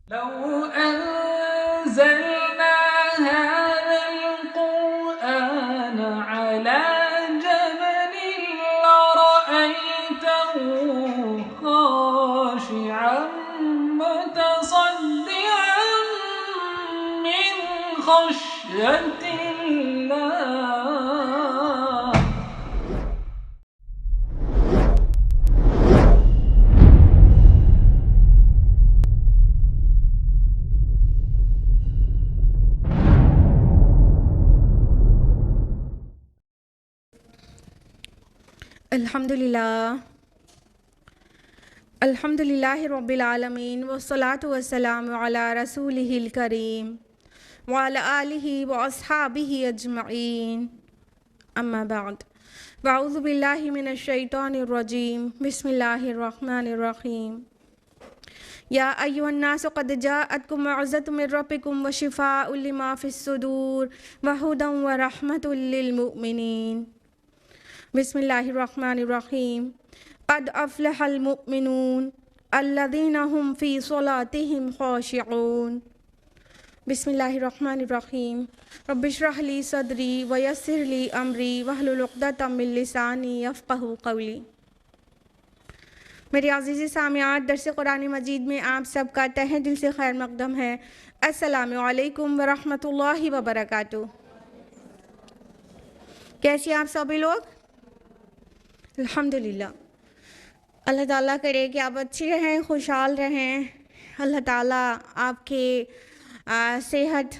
لو أنزلنا هذا القرآن على جبل لرأيته خاشعا متصدعا من خشية الله. الحمدللہ رب العالمین والصلاة والسلام علی رسولہ الکریم وعلی آلہ واصحابہ اجمعین اما بعد واعوذ باللہ من الشیطان الرجیم بسم اللہ الرحمن الرحیم یا ایھا الناس قد جاءتکم موعظۃ من ربکم وشفاء لما فی الصدور وہدی ورحمۃ للمؤمنین. بسم اللہ الرحمن الرحیم. قد افلح المؤمنون الذین هم فی صلاتهم خاشعون. بسم اللہ الرحمن الرحیم. رب اشرح لی صدری ویسر لی امری واحلل عقدۃ من لسانی یفقہوا قولی. میرے عزیز سامعات، درس قرآن مجید میں آپ سب کا تہہ دل سے خیر مقدم ہے. السلام علیکم ورحمۃ اللہ وبرکاتہ. کیسے آپ سبھی لوگ؟ الحمدللہ. اللہ تعالیٰ کرے کہ آپ اچھی رہیں، خوشحال رہیں. اللہ تعالیٰ آپ کے صحت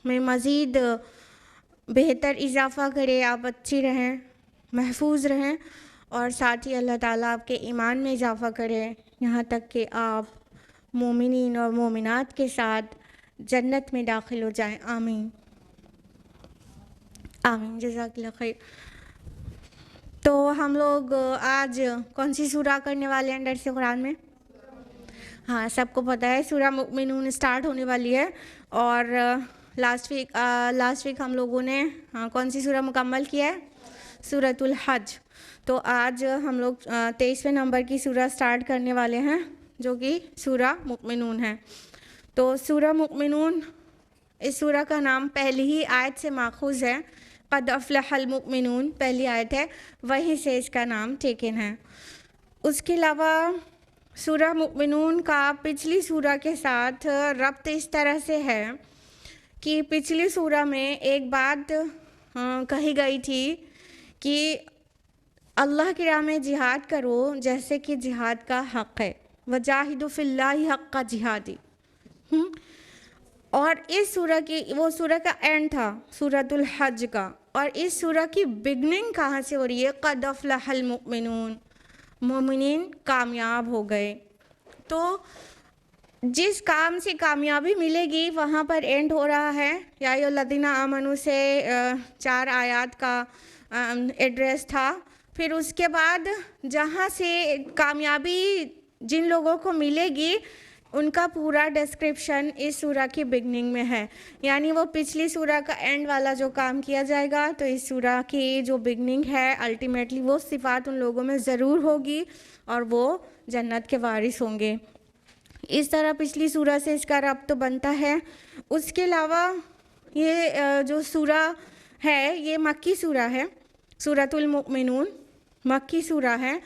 میں مزید بہتر اضافہ کرے، آپ اچھی رہیں، محفوظ رہیں، اور ساتھ ہی اللہ تعالیٰ آپ کے ایمان میں اضافہ کرے یہاں تک کہ آپ مومنین اور مومنات کے ساتھ جنت میں داخل ہو جائیں. آمین آمین. جزاک اللہ خیر. تو ہم لوگ آج کون سی سورہ کرنے والے ہیں درس قرآن میں؟ ہاں، سب کو پتہ ہے سورہ مؤمنون سٹارٹ ہونے والی ہے. اور لاسٹ ویک ہم لوگوں نے کون سی سورہ مکمل کیا ہے؟ سورۃ الحج. تو آج ہم لوگ 23ویں نمبر کی سورہ سٹارٹ کرنے والے ہیں جو کہ سورہ مؤمنون ہے. تو سورہ مؤمنون، اس سورہ کا نام پہلی ہی آیت سے ماخوذ ہے. قد افلح المؤمنون پہلی آیت ہے، وہیں سے اس کا نام ٹیکن ہے. اس کے علاوہ سورہ مؤمنون کا پچھلی سورہ کے ساتھ ربط اس طرح سے ہے کہ پچھلی سورہ میں ایک بات کہی گئی تھی کہ اللہ کی راہ میں جہاد کرو جیسے کہ جہاد کا حق ہے. وجاہدوا فی اللہ حق جہادی. اور اس سورہ کی، وہ سورہ کا اینڈ تھا سورۃ الحج کا، اور اس سورہ کی بگننگ کہاں سے ہو رہی ہے؟ قد افلح المؤمنون، مومنین کامیاب ہو گئے. تو جس کام سے کامیابی ملے گی وہاں پر اینڈ ہو رہا ہے. یا ایھا الذین آمنوا سے 4 آیات کا ایڈریس تھا. پھر اس کے بعد جہاں سے کامیابی جن لوگوں کو ملے گی ان کا پورا ڈسکرپشن اس سورہ کی بگننگ میں ہے. یعنی وہ پچھلی سورہ کا اینڈ والا جو کام کیا جائے گا تو اس سورہ کی جو بگننگ ہے الٹیمیٹلی وہ صفات ان لوگوں میں ضرور ہوگی اور وہ جنت کے وارث ہوں گے. اس طرح پچھلی سورہ سے اس کا ربط تو بنتا ہے. اس کے علاوہ یہ جو سورہ ہے یہ مکی سورہ ہے. سورۃ المؤمنون مکی سورہ ہے،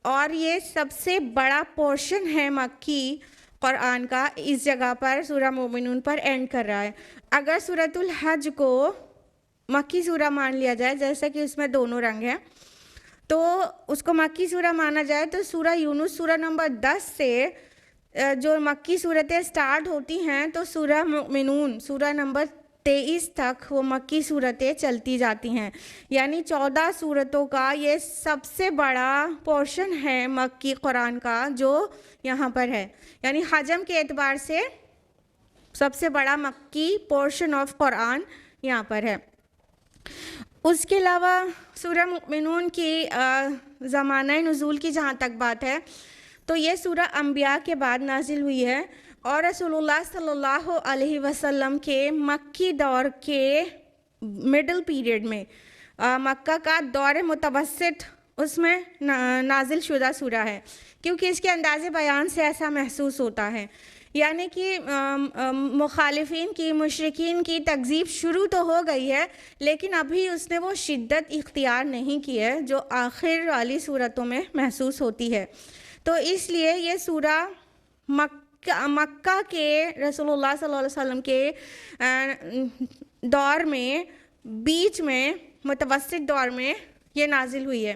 اور یہ سب سے بڑا پورشن ہے مکی قرآن کا. اس جگہ پر سورہ مومنون پر اینڈ کر رہا ہے. اگر سورۃ الحج کو مکی سورہ مان لیا جائے، جیسا کہ اس میں دونوں رنگ ہیں، تو اس کو مکی سورہ مانا جائے تو سورہ یونس سورہ نمبر 10 سے جو مکی صورتیں سٹارٹ ہوتی ہیں تو سورہ مومنون سورہ نمبر 23 تک وہ مکی صورتیں چلتی جاتی ہیں. یعنی 14 صورتوں کا یہ سب سے بڑا پورشن ہے مکی قرآن کا جو یہاں پر ہے. یعنی حجم کے اعتبار سے سب سے بڑا مکی پورشن آف قرآن یہاں پر ہے. اس کے علاوہ سورہ مؤمنون کی زمانہ نزول کی جہاں تک بات ہے تو یہ سورہ انبیاء کے بعد نازل ہوئی ہے، اور رسول اللہ صلی اللہ علیہ وسلم کے مکی دور کے مڈل پیریڈ میں مکہ کا دور متوسط اس میں نازل شدہ سورہ ہے، کیونکہ اس کے انداز بیان سے ایسا محسوس ہوتا ہے. یعنی کہ مخالفین کی، مشرکین کی تکذیب شروع تو ہو گئی ہے، لیکن ابھی اس نے وہ شدت اختیار نہیں کی ہے جو آخر والی صورتوں میں محسوس ہوتی ہے۔ تو اس لیے یہ سورہ مکہ کے رسول اللہ صلی اللہ علیہ وسلم کے دور میں، بیچ میں، متوسط دور میں یہ نازل ہوئی ہے۔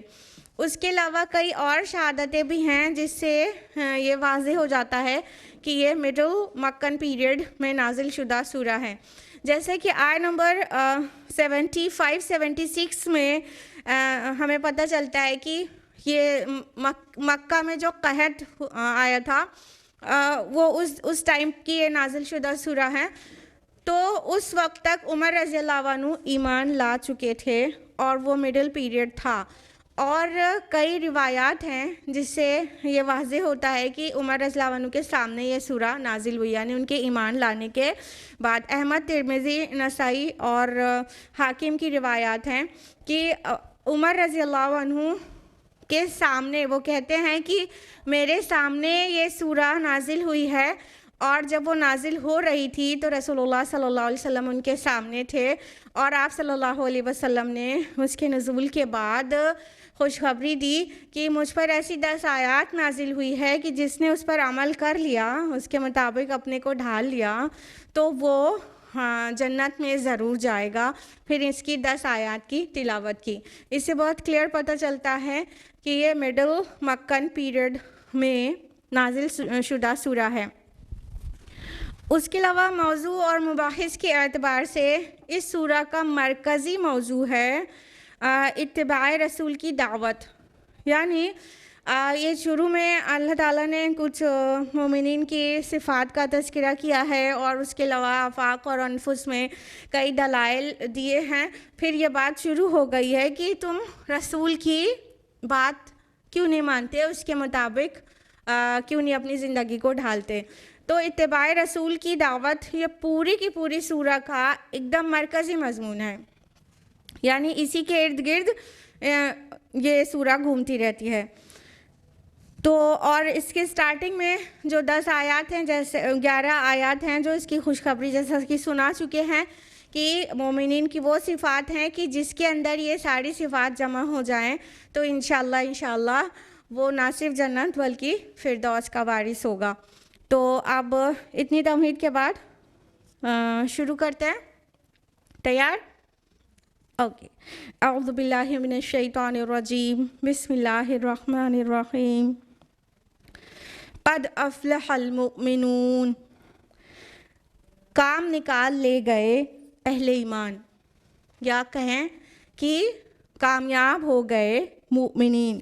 اس کے علاوہ کئی اور شہادتیں بھی ہیں جس سے یہ واضح ہو جاتا ہے کہ یہ مڈل مکن پیریڈ میں نازل شدہ سورہ ہے۔ جیسے کہ آیت نمبر 75-76 میں ہمیں پتہ چلتا ہے کہ یہ مکہ میں جو قحط آیا تھا وہ اس ٹائم کی یہ نازل شدہ سورہ ہے۔ تو اس وقت تک عمر رضی اللہ عنہ ایمان لا چکے تھے اور وہ مڈل پیریڈ تھا، اور کئی روایات ہیں جس سے یہ واضح ہوتا ہے کہ عمر رضی اللہ عنہ کے سامنے یہ سورہ نازل ہوئی، یعنی ان کے ایمان لانے کے بعد۔ احمد، ترمذی، نسائی اور حاکم کی روایات ہیں کہ عمر رضی اللہ عنہ کے سامنے وہ کہتے ہیں کہ میرے سامنے یہ سورہ نازل ہوئی ہے، اور جب وہ نازل ہو رہی تھی تو رسول اللہ صلی اللہ علیہ وسلم ان کے سامنے تھے، اور آپ صلی اللہ علیہ وسلم نے اس کے نزول کے بعد خوشخبری دی کہ مجھ پر ایسی 10 آیات نازل ہوئی ہے کہ جس نے اس پر عمل کر لیا، اس کے مطابق اپنے کو ڈھال لیا، تو وہ جنت میں ضرور جائے گا۔ پھر اس کی 10 آیات کی تلاوت کی۔ اس سے بہت کلیئر پتہ چلتا ہے کہ یہ مڈل مکن پیریڈ میں نازل شدہ سورہ ہے۔ اس کے علاوہ موضوع اور مباحث کے اعتبار سے اس سورہ کا مرکزی موضوع ہے اتباع رسول کی دعوت۔ یعنی یہ شروع میں اللہ تعالیٰ نے کچھ مومنین کی صفات کا تذکرہ کیا ہے، اور اس کے علاوہ آفاق اور انفس میں کئی دلائل دیے ہیں۔ پھر یہ بات شروع ہو گئی ہے کہ تم رسول کی بات کیوں نہیں مانتے، اس کے مطابق کیوں نہیں اپنی زندگی کو ڈھالتے۔ تو اتباع رسول کی دعوت یہ پوری کی پوری سورہ کا ایک دم مرکزی مضمون ہے، یعنی اسی کے ارد گرد یہ سورہ گھومتی رہتی ہے۔ تو اور اس کے سٹارٹنگ میں جو 10 آیات ہیں، جیسے 11 آیات ہیں جو اس کی خوشخبری جیسا کہ سنا چکے ہیں کہ مومنین کی وہ صفات ہیں کہ جس کے اندر یہ ساری صفات جمع ہو جائیں تو انشاءاللہ وہ نہ صرف جنت بلکہ فردوس کا وارث ہوگا۔ تو اب اتنی تمہید کے بعد شروع کرتے ہیں۔ تیار؟ اوکے۔ اعوذ باللہ من الشیطان الرجیم، بسم اللہ الرحمن الرحیم۔ قد افلح المؤمنون، کام نکال لے گئے اہل ایمان، یا کہیں کہ کامیاب ہو گئے مومنین۔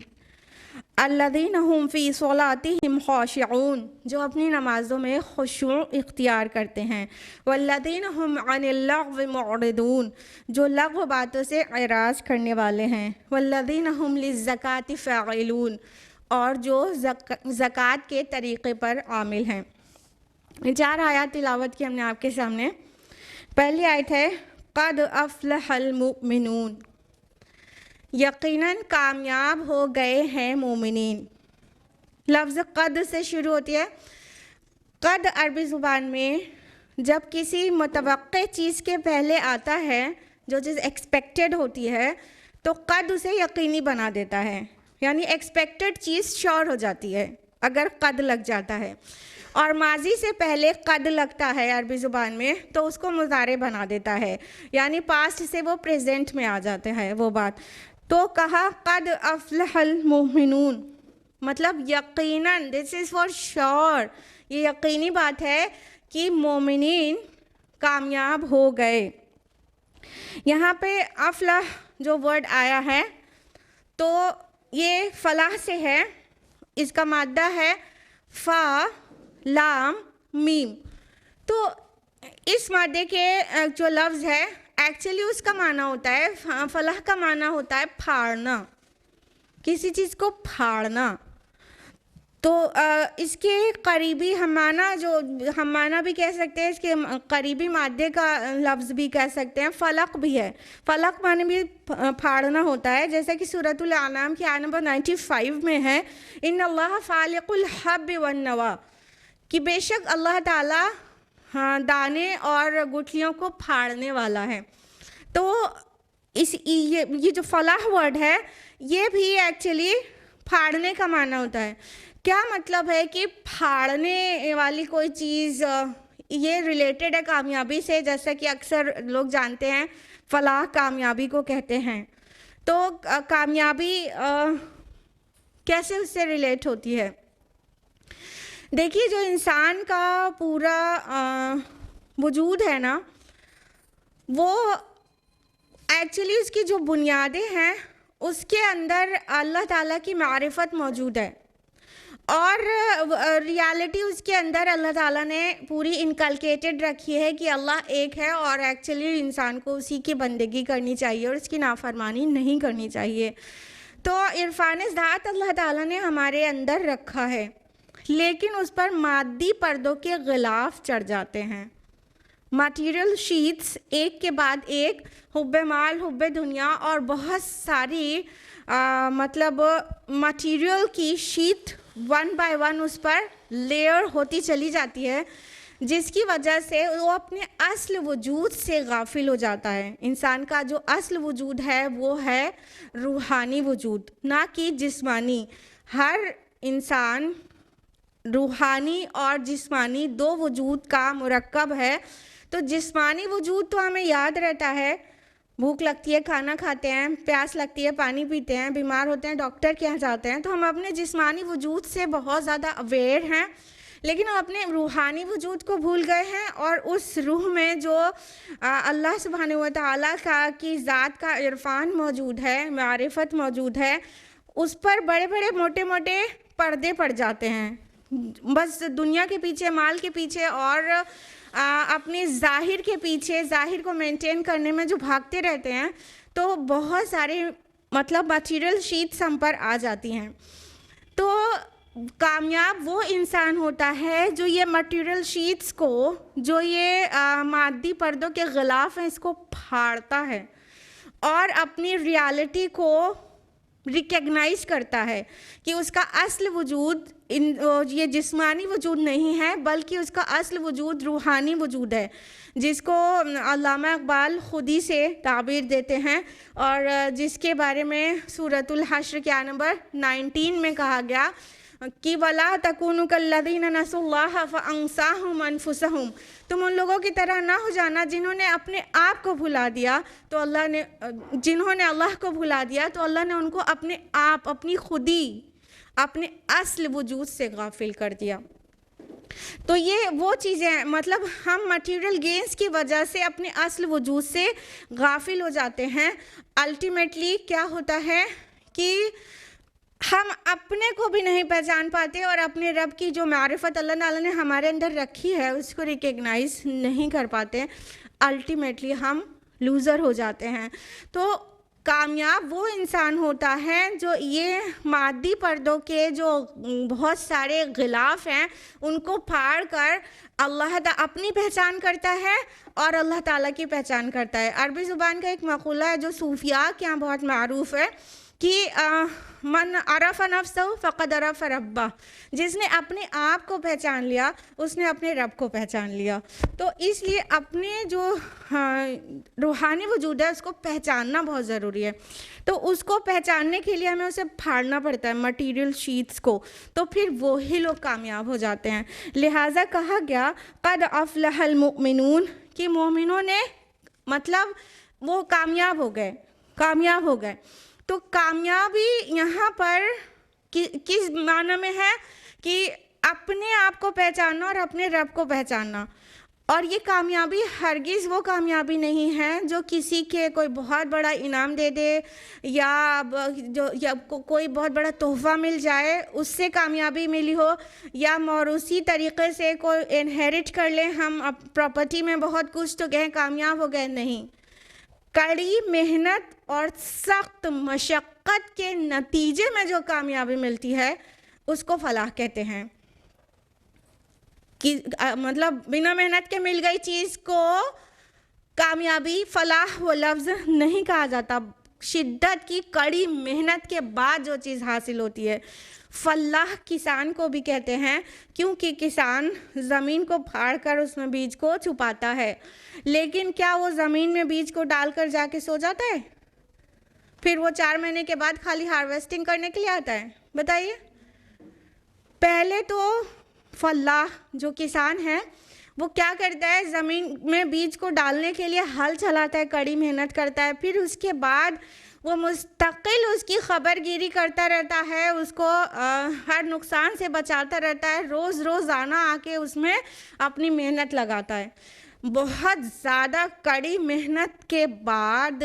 الذین هم فی صلاتہم خاشعون، جو اپنی نمازوں میں خشوع اختیار کرتے ہیں۔ والذین هم عن اللغو معرضون، جو لغو باتوں سے اعراض کرنے والے ہیں۔ والذین هم للزکاة فاعلون، اور جو زکوٰۃ کے طریقے پر عامل ہیں۔ 4 آیات تلاوت کی ہم نے آپ کے سامنے۔ پہلی آیت ہے قد افلح المؤمنون، یقیناً کامیاب ہو گئے ہیں مومنین۔ لفظ قد سے شروع ہوتی ہے۔ قد عربی زبان میں جب کسی متوقع چیز کے پہلے آتا ہے، جو چیز ایکسپیکٹڈ ہوتی ہے، تو قد اسے یقینی بنا دیتا ہے، یعنی ایکسپیکٹڈ چیز شور ہو جاتی ہے اگر قد لگ جاتا ہے۔ اور ماضی سے پہلے قد لگتا ہے عربی زبان میں تو اس کو مضارع بنا دیتا ہے، یعنی پاسٹ سے وہ پریزنٹ میں آ جاتا ہے وہ بات۔ تو کہا قد افلح المؤمنون، مطلب یقیناً، دس از فار شور، یہ یقینی بات ہے کہ مومنین کامیاب ہو گئے۔ یہاں پہ افلح جو ورڈ آیا ہے تو یہ فلاح سے ہے، اس کا مادہ ہے فا لام میم۔ تو اس مادے کے جو لفظ ہے ایکچولی اس کا معنی ہوتا ہے، فلاح کا معنی ہوتا ہے پھاڑنا، کسی چیز کو پھاڑنا۔ تو اس کے قریبی ہم معنی بھی کہہ سکتے ہیں، اس کے قریبی مادے کا لفظ بھی کہہ سکتے ہیں، فلق بھی ہے۔ فلق معنی بھی پھاڑنا ہوتا ہے، جیسا کہ سورۃ الانعام کی آیت نمبر 95 میں ہے ان اللہ فالق الحب والنوی، کہ بے شک اللہ تعالیٰ دانے اور گٹھلیوں کو پھاڑنے والا ہے. تو یہ جو فلاح ورڈ ہے یہ بھی ایکچولی پھاڑنے کا معنی ہوتا ہے. کیا مطلب ہے کہ پھاڑنے والی کوئی چیز یہ ریلیٹڈ ہے کامیابی سے، جیسا کہ اکثر لوگ جانتے ہیں فلاح کامیابی کو کہتے ہیں. تو کامیابی کیسے اس سے ریلیٹ ہوتی ہے؟ دیکھیے جو انسان کا پورا وجود ہے نا، وہ ایکچولی اس کی جو بنیادیں ہیں اس کے اندر اللہ تعالیٰ کی معرفت موجود ہے، اور ریالٹی اس کے اندر اللہ تعالیٰ نے پوری انکلکیٹڈ رکھی ہے کہ اللہ ایک ہے، اور ایکچولی انسان کو اسی کی بندگی کرنی چاہیے اور اس کی نافرمانی نہیں کرنی چاہیے. تو عرفان ذات اللہ تعالیٰ نے ہمارے اندر رکھا ہے، لیکن اس پر مادی پردوں کے غلاف چڑھ جاتے ہیں. مٹیریل شیٹس ایک کے بعد ایک، حب مال، حب دنیا اور بہت ساری مطلب مٹیریل کی شیٹ ون بائی ون اس پر لیئر ہوتی چلی جاتی ہے، جس کی وجہ سے وہ اپنے اصل وجود سے غافل ہو جاتا ہے. انسان کا جو اصل وجود ہے وہ ہے روحانی وجود، نہ کہ جسمانی. ہر انسان روحانی اور جسمانی دو وجود کا مرکب ہے. تو جسمانی وجود تو ہمیں یاد رہتا ہے، بھوک لگتی ہے کھانا کھاتے ہیں، پیاس لگتی ہے پانی پیتے ہیں، بیمار ہوتے ہیں ڈاکٹر کے یہاں جاتے ہیں، تو ہم اپنے جسمانی وجود سے بہت زیادہ اویئر ہیں، لیکن ہم اپنے روحانی وجود کو بھول گئے ہیں. اور اس روح میں جو اللہ سبحانہ و تعالیٰ کی ذات کا عرفان موجود ہے، معرفت موجود ہے، اس پر بڑے بڑے موٹے موٹے پردے پڑ جاتے ہیں. بس دنیا کے پیچھے، مال کے پیچھے اور اپنے ظاہر کے پیچھے، ظاہر کو مینٹین کرنے میں جو بھاگتے رہتے ہیں، تو بہت سارے مطلب مٹیریل شیٹس ہم پر آ جاتی ہیں. تو کامیاب وہ انسان ہوتا ہے جو یہ مٹیریل شیٹس کو، جو یہ مادی پردوں کے غلاف ہیں، اس کو پھاڑتا ہے اور اپنی ریالٹی کو ریکگنائز کرتا ہے کہ اس کا اصل وجود یہ جسمانی وجود نہیں ہے، بلکہ اس کا اصل وجود روحانی وجود ہے، جس کو علامہ اقبال خود ہی سے تعبیر دیتے ہیں، اور جس کے بارے میں سورۃ الحشر کے آیت نمبر 19 میں کہا گیا کہ وَلَا تَكُونُوا كَالَّذِينَ نَسُوا اللَّهَ فَأَنسَاهُمْ أَنفُسَهُمْ. تم ان لوگوں کی طرح نہ ہو جانا جنہوں نے اپنے آپ کو بھلا دیا، تو جنہوں نے اللہ کو بھلا دیا تو اللہ نے ان کو اپنے آپ، اپنی خودی، اپنے اصل وجود سے غافل کر دیا. تو یہ وہ چیزیں ہیں، مطلب ہم مٹیریل گینز کی وجہ سے اپنے اصل وجود سے غافل ہو جاتے ہیں. الٹیمیٹلی کیا ہوتا ہے کہ ہم اپنے کو بھی نہیں پہچان پاتے، اور اپنے رب کی جو معرفت اللہ تعالیٰ نے ہمارے اندر رکھی ہے اس کو ریکگنائز نہیں کر پاتے. الٹیمیٹلی ہم لوزر ہو جاتے ہیں. تو کامیاب وہ انسان ہوتا ہے جو یہ مادی پردوں کے جو بہت سارے غلاف ہیں ان کو پھاڑ کر اللہ تعالیٰ اپنی پہچان کرتا ہے اور اللہ تعالیٰ کی پہچان کرتا ہے. عربی زبان کا ایک مقولہ ہے جو صوفیاء کے یہاں بہت معروف ہے کہ من عرف نفسہ فقد عرف ربہ. جس نے اپنے آپ کو پہچان لیا اس نے اپنے رب کو پہچان لیا. تو اس لیے اپنے جو روحانی وجود ہے اس کو پہچاننا بہت ضروری ہے. تو اس کو پہچاننے کے لیے ہمیں اسے پھاڑنا پڑتا ہے، مٹیریل شیٹس کو، تو پھر وہی لوگ کامیاب ہو جاتے ہیں. لہٰذا کہا گیا قد افلح المؤمنون، کہ مومنوں نے مطلب وہ کامیاب ہو گئے. تو کامیابی یہاں پر کس معنی میں ہے کہ اپنے آپ کو پہچاننا اور اپنے رب کو پہچاننا. اور یہ کامیابی ہرگز وہ کامیابی نہیں ہے جو کسی کے کوئی بہت بڑا انعام دے دے یا کوئی بہت بڑا تحفہ مل جائے اس سے کامیابی ملی ہو، یا موروثی طریقے سے کوئی انہیرٹ کر لیں ہم پراپرٹی میں بہت کچھ تو کہیں کامیاب ہو گئے. نہیں، کڑی محنت اور سخت مشقت کے نتیجے میں جو کامیابی ملتی ہے اس کو فلاح کہتے ہیں. کہ مطلب بنا محنت کے مل گئی چیز کو کامیابی، فلاح وہ لفظ نہیں کہا جاتا. شدت کی کڑی محنت کے بعد جو چیز حاصل ہوتی ہے فلاح کسان کو بھی کہتے ہیں، کیونکہ کسان زمین کو پھاڑ کر اس میں بیج کو چھپاتا ہے، لیکن کیا وہ زمین میں بیج کو ڈال کر جا کے سو جاتا ہے؟ پھر وہ 4 مہینے کے بعد خالی ہارویسٹنگ کرنے کے لیے آتا ہے؟ بتائیے. پہلے تو فلاح جو کسان ہے وہ کیا کرتا ہے، زمین میں بیج کو ڈالنے کے لیے ہل چلاتا ہے، کڑی محنت کرتا ہے، پھر اس کے بعد وہ مستقل اس کی خبر گیری کرتا رہتا ہے، اس کو ہر نقصان سے بچاتا رہتا ہے، روز روزانہ آ کے اس میں اپنی محنت لگاتا ہے. بہت زیادہ کڑی محنت کے بعد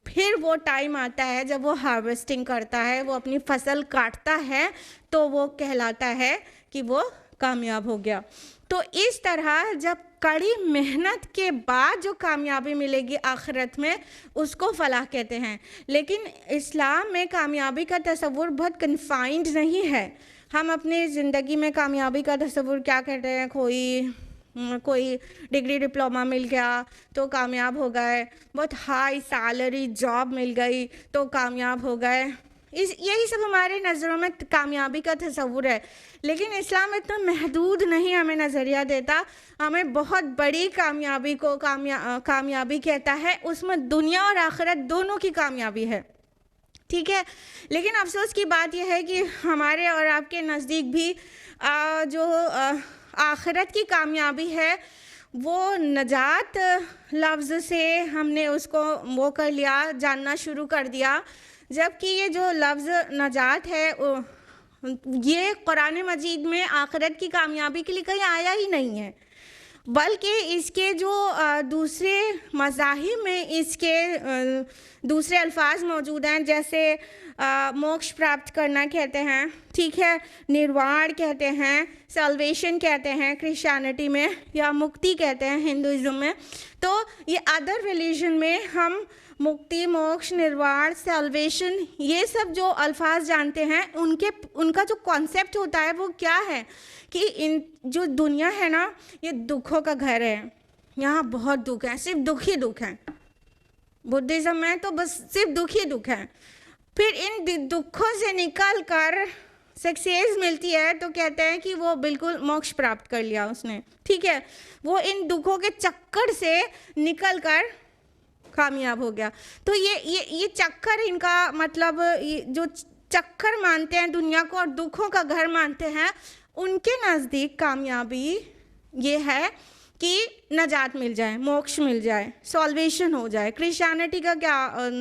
پھر وہ ٹائم آتا ہے جب وہ ہارویسٹنگ کرتا ہے، وہ اپنی فصل کاٹتا ہے، تو وہ کہلاتا ہے کہ وہ کامیاب ہو گیا. تو اس طرح جب کڑی محنت کے بعد جو کامیابی ملے گی آخرت میں، اس کو فلاح کہتے ہیں. لیکن اسلام میں کامیابی کا تصور بہت کنفائنڈ نہیں ہے. ہم اپنی زندگی میں کامیابی کا تصور کیا کرتے ہیں، کوئی ڈگری ڈپلومہ مل گیا تو کامیاب ہو گئے، بہت ہائی سیلری جاب مل گئی تو کامیاب ہو گئے. یہی سب ہمارے نظروں میں کامیابی کا تصور ہے. لیکن اسلام اتنا محدود نہیں ہمیں نظریہ دیتا، ہمیں بہت بڑی کامیابی کو کامیابی کہتا ہے. اس میں دنیا اور آخرت دونوں کی کامیابی ہے. ٹھیک ہے. لیکن افسوس کی بات یہ ہے کہ ہمارے اور آپ کے نزدیک بھی جو آخرت کی کامیابی ہے وہ نجات لفظ سے ہم نے اس کو وہ کر لیا، جاننا شروع کر دیا، جبکہ یہ جو لفظ نجات ہے یہ قرآن مجید میں آخرت کی کامیابی کے لیے کہیں آیا ہی نہیں ہے، بلکہ اس کے جو دوسرے مذاہب میں اس کے دوسرے الفاظ موجود ہیں، جیسے موکش پراپت کرنا کہتے ہیں، ٹھیک ہے، نرواڑ کہتے ہیں، سیلویشن کہتے ہیں کرسچینٹی میں، یا مکتی کہتے ہیں ہندوازم میں. تو یہ ادر ریلیجن میں ہم مکتی، موکش، نرواڑ، سیلویشن یہ سب جو الفاظ جانتے ہیں، ان کا جو کانسیپٹ ہوتا ہے وہ کیا ہے کہ جو دنیا ہے نا یہ دکھوں کا گھر ہے، یہاں بہت دکھ ہیں، صرف دکھ ہی دکھ ہیں. بدھزم میں تو بس صرف دکھ ہی دکھ ہیں. پھر ان دکھوں سے نکل کر سکسیس ملتی ہے تو کہتے ہیں کہ وہ بالکل موکش پراپت کر لیا اس نے. ٹھیک ہے، وہ ان دکھوں کے چکر سے نکل کر کامیاب ہو گیا. تو یہ چکر ان کا مطلب جو چکر مانتے ہیں دنیا کو اور دکھوں کا گھر مانتے ہیں، ان کے نزدیک کامیابی یہ ہے کہ نجات مل جائے، موکش مل جائے، سالویشن ہو جائے. کرسچینٹی کا کیا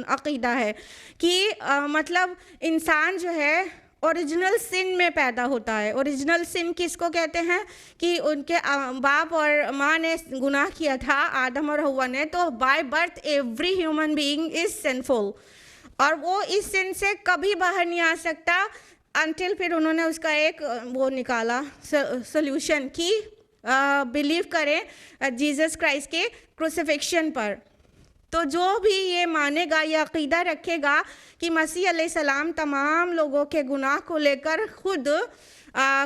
عقیدہ ہے کہ مطلب انسان جو ہے اوریجنل سن میں پیدا ہوتا ہے. اوریجنل سن کس کو کہتے ہیں کہ ان کے باپ اور ماں نے گناہ کیا تھا، آدم اور حوا نے، تو by birth every human being is سنفل، اور وہ اس سن سے کبھی باہر نہیں آ سکتا انٹل پھر انہوں نے اس کا ایک وہ نکالا سلیوشن کی بلیو کریں جیزس کرائسٹ کے کروسیفکشن پر. تو جو بھی یہ مانے گا، یہ عقیدہ رکھے گا کہ مسیح علیہ السلام تمام لوگوں کے گناہ کو لے کر خود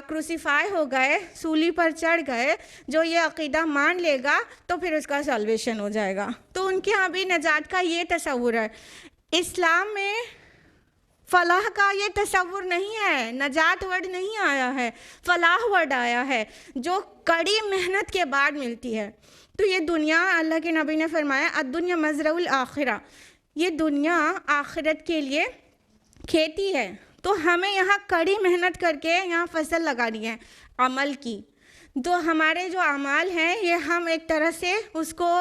کروسیفائی ہو گئے، سولی پر چڑھ گئے، جو یہ عقیدہ مان لے گا تو پھر اس کا سالویشن ہو جائے گا. تو ان کے ہاں بھی نجات کا یہ تصور ہے. اسلام میں فلاح کا یہ تصور نہیں ہے، نجات ورڈ نہیں آیا ہے، فلاح ورڈ آیا ہے جو کڑی محنت کے بعد ملتی ہے. تو یہ دنیا، اللہ کے نبی نے فرمایا الدنیا مزرع الآخرہ، یہ دنیا آخرت کے لیے کھیتی ہے. تو ہمیں یہاں کڑی محنت کر کے یہاں فصل لگانی ہے عمل کی. تو ہمارے جو اعمال ہیں یہ ہم ایک طرح سے اس کو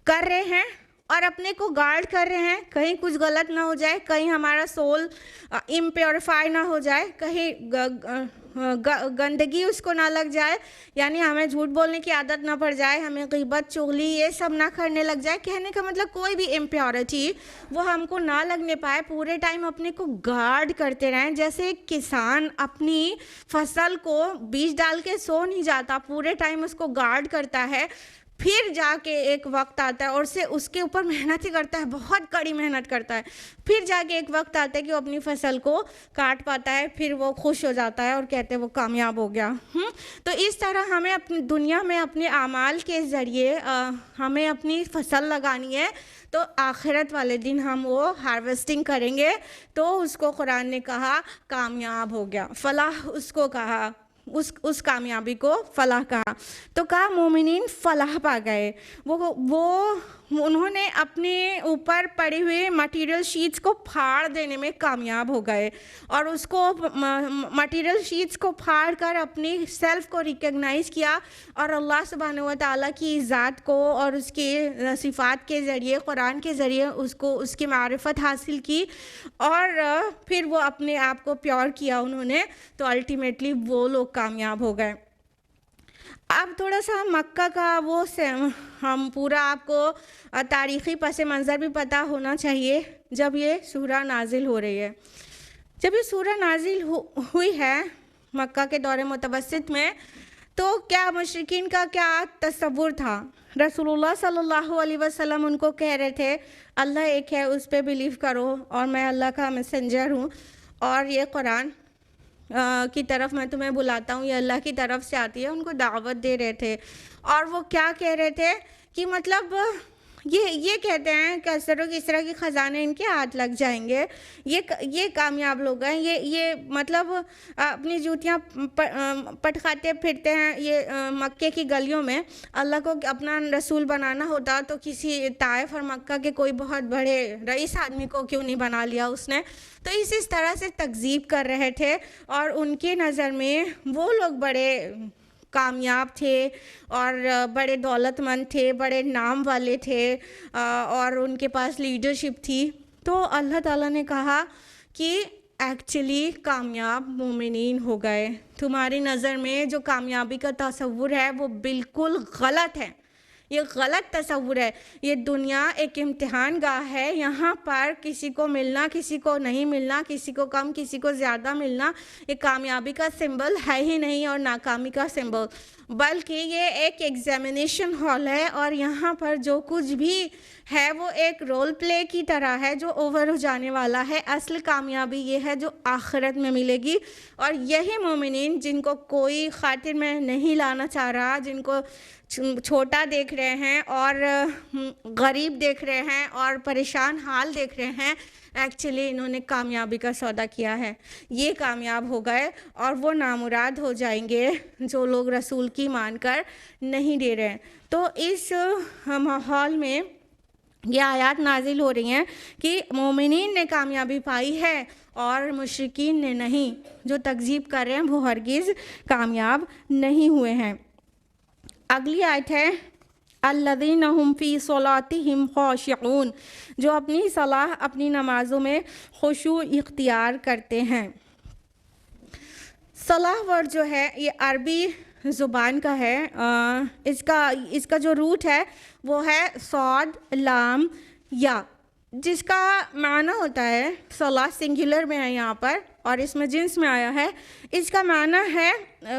کر رہے ہیں اور اپنے کو گارڈ کر رہے ہیں، کہیں کچھ غلط نہ ہو جائے، کہیں ہمارا سول امپیوریفائی نہ ہو جائے، کہیں گندگی اس کو نہ لگ جائے، یعنی ہمیں جھوٹ بولنے کی عادت نہ پڑ جائے، ہمیں غیبت، چغلی یہ سب نہ کرنے لگ جائے. کہنے کا مطلب کوئی بھی امپیورٹی وہ ہم کو نہ لگنے پائے. پورے ٹائم اپنے کو گارڈ کرتے رہیں. جیسے ایک کسان اپنی فصل کو بیج ڈال کے سو نہیں جاتا، پورے ٹائم اس کو گارڈ کرتا ہے. پھر جا کے ایک وقت آتا ہے اور اس کے اوپر محنت ہی کرتا ہے، بہت کڑی محنت کرتا ہے، پھر جا کے ایک وقت آتا ہے کہ وہ اپنی فصل کو کاٹ پاتا ہے، پھر وہ خوش ہو جاتا ہے اور کہتے ہیں وہ کامیاب ہو گیا۔ تو اس طرح ہمیں اپنی دنیا میں اپنے اعمال کے ذریعے ہمیں اپنی فصل لگانی ہے، تو آخرت والے دن ہم وہ ہارویسٹنگ کریں گے، تو اس کو قرآن نے کہا کامیاب ہو گیا، فلاح اس کو کہا، اس کامیابی کو فلاح کہا۔ تو کہا مومنین فلاح پا گئے، انہوں نے اپنے اوپر پڑے ہوئے مٹیریل شیٹس کو پھاڑ دینے میں کامیاب ہو گئے، اور اس کو مٹیریل شیٹس کو پھاڑ کر اپنی سیلف کو ریکگنائز کیا، اور اللہ سبحانہ و تعالیٰ کی ذات کو اور اس کے صفات کے ذریعے، قرآن کے ذریعے اس کی معرفت حاصل کی، اور پھر وہ اپنے آپ کو پیور کیا انہوں نے، تو الٹیمیٹلی وہ لوگ کامیاب ہو گئے۔ اب تھوڑا سا مکہ کا ہم پورا آپ کو تاریخی پس منظر بھی پتہ ہونا چاہیے جب یہ سورہ نازل ہو رہی ہے۔ جب یہ سورہ نازل ہوئی ہے مکہ کے دور متوسط میں، تو کیا مشرکین کا کیا تصور تھا؟ رسول اللہ صلی اللہ علیہ وسلم ان کو کہہ رہے تھے اللہ ایک ہے، اس پہ بلیو کرو، اور میں اللہ کا میسنجر ہوں، اور یہ قرآن کی طرف میں تمہیں بلاتا ہوں، یہ اللہ کی طرف سے آتی ہے، ان کو دعوت دے رہے تھے۔ اور وہ کیا کہہ رہے تھے کہ مطلب یہ کہتے ہیں کہ اثر و کسرا کے خزانے ان کے ہاتھ لگ جائیں گے، یہ کامیاب لوگ ہیں، یہ مطلب اپنی جوتیاں پٹکاتے پھرتے ہیں یہ مکے کی گلیوں میں۔ اللہ کو اپنا رسول بنانا ہوتا تو کسی طائف اور مکہ کے کوئی بہت بڑے رئیس آدمی کو کیوں نہیں بنا لیا اس نے؟ تو اس طرح سے تکذیب کر رہے تھے، اور ان کے نظر میں وہ لوگ بڑے کامیاب تھے اور بڑے دولت مند تھے، بڑے نام والے تھے، اور ان کے پاس لیڈرشپ تھی۔ تو اللہ تعالیٰ نے کہا کہ ایکچولی کامیاب مومنین ہو گئے، تمہاری نظر میں جو کامیابی کا تصور ہے وہ بالکل غلط ہے، یہ غلط تصور ہے۔ یہ دنیا ایک امتحان گاہ ہے، یہاں پر کسی کو ملنا، کسی کو نہیں ملنا، کسی کو کم، کسی کو زیادہ ملنا، یہ کامیابی کا سمبل ہے ہی نہیں اور ناکامی کا سمبل، بلکہ یہ ایک ایگزامینیشن ہال ہے، اور یہاں پر جو کچھ بھی ہے وہ ایک رول پلے کی طرح ہے جو اوور ہو جانے والا ہے۔ اصل کامیابی یہ ہے جو آخرت میں ملے گی، اور یہی مومنین جن کو کوئی خاطر میں نہیں لانا چاہ رہا، جن کو چھوٹا دیکھ رہے ہیں اور غریب دیکھ رہے ہیں اور پریشان حال دیکھ رہے ہیں، ایکچولی انہوں نے کامیابی کا سودا کیا ہے، یہ کامیاب ہو گئے، اور وہ نامراد ہو جائیں گے جو لوگ رسول کی مان کر نہیں دے رہے ہیں۔ تو اس ماحول میں یہ آیات نازل ہو رہی ہیں کہ مومنین نے کامیابی پائی ہے اور مشرکین نے نہیں، جو تکذیب کر رہے ہیں وہ ہرگز کامیاب نہیں ہوئے ہیں۔ اگلی آیت ہے الذین هم فی صلاتہم خاشعون، جو اپنی صلاح، اپنی نمازوں میں خشوع اختیار کرتے ہیں۔ صلاح ورڈ جو ہے یہ عربی زبان کا ہے، اس کا جو روٹ ہے وہ ہے صاد لام یا، جس کا معنی ہوتا ہے، صلاح سنگولر میں ہے یہاں پر اور اس میں جنس میں آیا ہے، اس کا معنی ہے،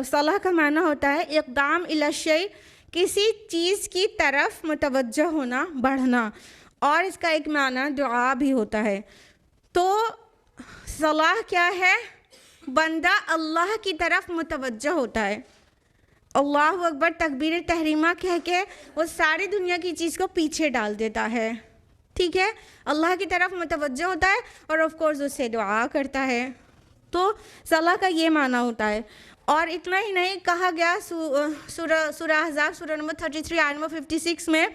صلاح کا معنی ہوتا ہے اقدام الی الشیء، کسی چیز کی طرف متوجہ ہونا، بڑھنا، اور اس کا ایک معنی دعا بھی ہوتا ہے۔ تو صلاح کیا ہے؟ بندہ اللہ کی طرف متوجہ ہوتا ہے، اللہ اکبر تکبیر تحریمہ کہہ کے وہ ساری دنیا کی چیز کو پیچھے ڈال دیتا ہے، ٹھیک ہے، اللہ کی طرف متوجہ ہوتا ہے اور آف کورس اس سے دعا کرتا ہے۔ تو صلاح کا یہ معنی ہوتا ہے، اور اتنا ہی نہیں، کہا گیا سورہ احزاب سورہ نمبر 33 آیت نمبر 56 میں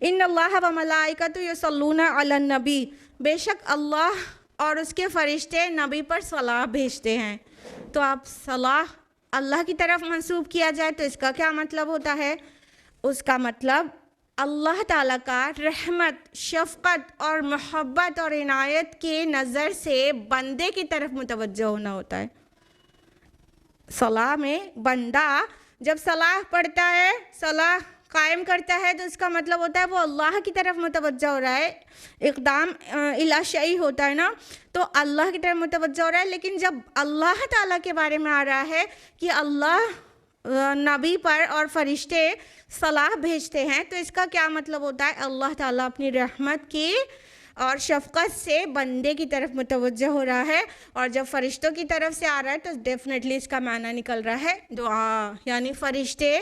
ان اللہ و ملائکۃ یصلون علی النبی، بے شک اللہ اور اس کے فرشتے نبی پر صلاح بھیجتے ہیں۔ تو آپ صلاح اللہ کی طرف منسوب کیا جائے تو اس کا کیا مطلب ہوتا ہے؟ اس کا مطلب اللہ تعالیٰ کا رحمت، شفقت اور محبت اور عنایت کے نظر سے بندے کی طرف متوجہ ہونا ہوتا ہے۔ صلاح میں بندہ جب صلاح پڑھتا ہے، صلاح قائم کرتا ہے، تو اس کا مطلب ہوتا ہے وہ اللہ کی طرف متوجہ ہو رہا ہے، اقدام الی شیء ہوتا ہے نا، تو اللہ کی طرف متوجہ ہو رہا ہے۔ لیکن جب اللہ تعالیٰ کے بارے میں آ رہا ہے کہ اللہ نبی پر اور فرشتے صلاح بھیجتے ہیں تو اس کا کیا مطلب ہوتا ہے؟ اللہ تعالیٰ اپنی رحمت کی اور شفقت سے بندے کی طرف متوجہ ہو رہا ہے، اور جب فرشتوں کی طرف سے آ رہا ہے تو ڈیفینیٹلی اس کا معنی نکل رہا ہے دعا، یعنی فرشتے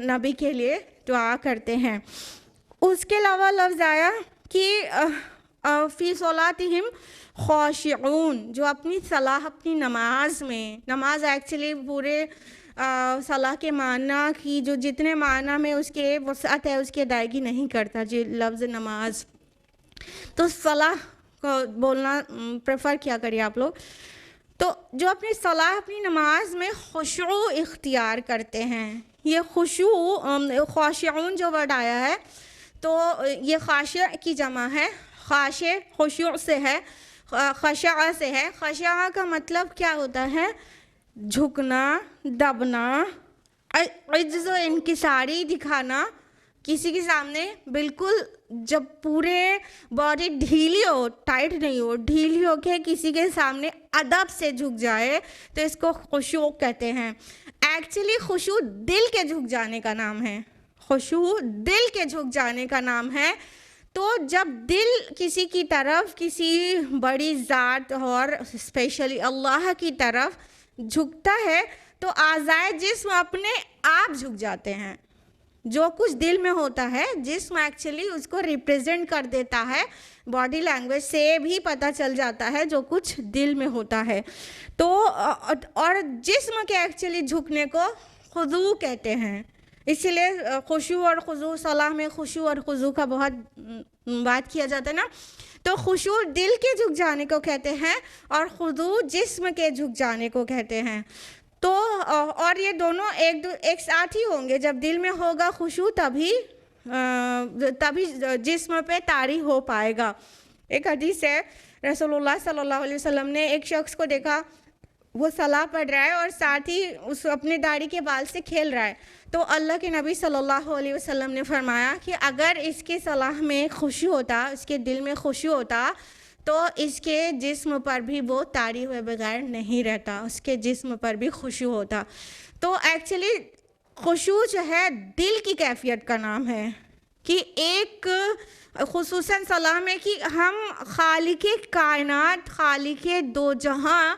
نبی کے لیے دعا کرتے ہیں۔ اس کے علاوہ لفظ آیا کہ فی صلاتہم خاشعون، جو اپنی صلاح اپنی نماز میں، نماز ایکچولی پورے صلاح کے معنی کی جو جتنے معنی میں اس کے وسعت ہے اس کی ادائیگی نہیں کرتا جی لفظ نماز، تو صلاح کو بولنا پریفر کیا کریے آپ لوگ۔ تو جو اپنی صلاح اپنی نماز میں خشوع اختیار کرتے ہیں، یہ خشوع خاشعون جو ورڈ آیا ہے تو یہ خاشع کی جمع ہے، خاشع خشوع سے ہے، خشع سے ہے۔ خشع کا مطلب کیا ہوتا ہے؟ جھکنا، دبنا، عجز و انکساری دکھانا، کسی کے سامنے بالکل جب پورے باڈی ڈھیلی ہو، ٹائٹ نہیں ہو، ڈھیلی ہو کے کسی کے سامنے ادب سے جھک جائے تو اس کو خشوع کہتے ہیں۔ ایکچولی خشوع دل کے جھک جانے کا نام ہے، خشوع دل کے جھک جانے کا نام ہے۔ تو جب دل کسی کی طرف، کسی بڑی ذات اور اسپیشلی اللہ کی طرف جھکتا ہے تو اعضائے جسم اپنے آپ جھک جاتے ہیں۔ جو کچھ دل میں ہوتا ہے، جسم ایکچولی اس کو ریپریزنٹ کر دیتا ہے، باڈی لینگویج سے بھی پتہ چل جاتا ہے جو کچھ دل میں ہوتا ہے۔ تو اور جسم کے ایکچولی جھکنے کو خضوع کہتے ہیں، اسی لیے خشوع اور خضوع، صلاح میں خشوع اور خضوع کا بہت بات کیا جاتا ہے نا۔ تو خشوع دل کے جھک جانے کو کہتے ہیں اور خضوع جسم کے جھک جانے کو کہتے ہیں۔ تو اور یہ دونوں ایک ساتھ ہی ہوں گے، جب دل میں ہوگا خشوع تبھی جسم پہ طاری ہو پائے گا۔ ایک حدیث ہے، رسول اللہ صلی اللہ علیہ وسلم نے ایک شخص کو دیکھا، وہ صلاح پڑھ رہا ہے اور ساتھ ہی اس اپنے داڑھی کے بال سے کھیل رہا ہے، تو اللہ کے نبی صلی اللہ علیہ وسلم نے فرمایا کہ اگر اس کے صلاح میں خشوع ہوتا، اس کے دل میں خشوع ہوتا تو اس کے جسم پر بھی وہ طاری ہوئے بغیر نہیں رہتا، اس کے جسم پر بھی خشوع ہوتا۔ تو ایکچولی خشوع جو ہے دل کی کیفیت کا نام ہے، کہ ایک خصوصاً صلاح میں کہ ہم خالق کائنات، خالق دو جہاں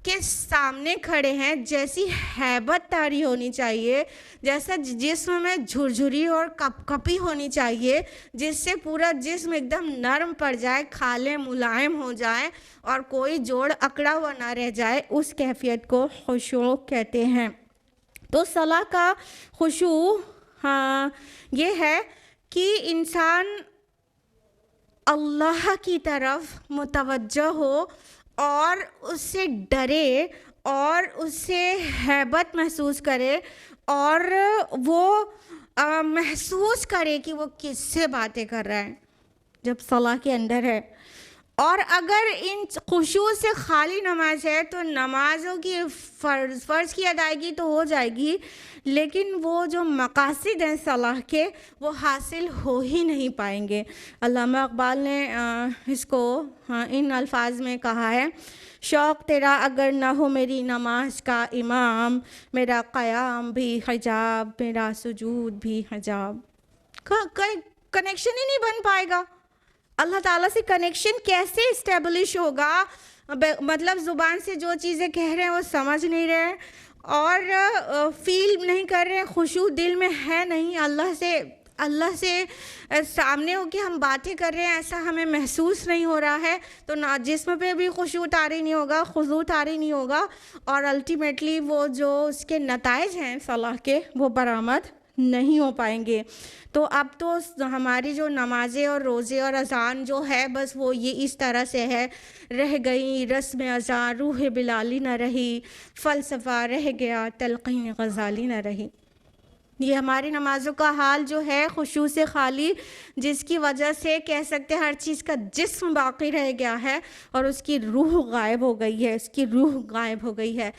کے سامنے کھڑے ہیں، جیسی ہیبت طاری ہونی چاہیے، جیسا جسم میں جھرجھری اور کپ کپی ہونی چاہیے، جس سے پورا جسم ایک دم نرم پڑ جائے، کھالے ملائم ہو جائے اور کوئی جوڑ اکڑا ہوا نہ رہ جائے، اس کیفیت کو خشوع کہتے ہیں۔ تو صلاح کا خشوع یہ ہے کہ انسان اللہ کی طرف متوجہ ہو اور اس سے ڈرے اور اس سے ہیبت محسوس کرے اور وہ محسوس کرے کہ وہ کس سے باتیں کر رہا ہے جب صلاح کے اندر ہے۔ اور اگر ان خشوع سے خالی نماز ہے تو نمازوں کی فرض کی ادائیگی تو ہو جائے گی، لیکن وہ جو مقاصد ہیں صلاح کے وہ حاصل ہو ہی نہیں پائیں گے۔ علامہ اقبال نے اس کو ان الفاظ میں کہا ہے، شوق تیرا اگر نہ ہو میری نماز کا امام، میرا قیام بھی حجاب، میرا سجود بھی حجاب۔ کنیکشن ہی نہیں بن پائے گا۔ اللہ تعالیٰ سے کنیکشن کیسے اسٹیبلش ہوگا؟ مطلب زبان سے جو چیزیں کہہ رہے ہیں وہ سمجھ نہیں رہے اور فیل نہیں کر رہے، خشوع دل میں ہے نہیں، اللہ سے سامنے ہو کے ہم باتیں کر رہے ہیں ایسا ہمیں محسوس نہیں ہو رہا ہے، تو نہ جسم پہ بھی خشوع طاری نہیں ہوگا، خضوع طاری نہیں ہوگا، اور الٹیمیٹلی وہ جو اس کے نتائج ہیں صلاح کے وہ برآمد نہیں ہو پائیں گے۔ تو اب تو ہماری جو نمازیں اور روزے اور اذان جو ہے بس وہ یہ اس طرح سے ہے، رہ گئی رسم اذان روح بلالی نہ رہی، فلسفہ رہ گیا تلقین غزالی نہ رہی۔ یہ ہماری نمازوں کا حال جو ہے خشوع سے خالی، جس کی وجہ سے کہہ سکتے ہر چیز کا جسم باقی رہ گیا ہے اور اس کی روح غائب ہو گئی ہے، اس کی روح غائب ہو گئی ہے۔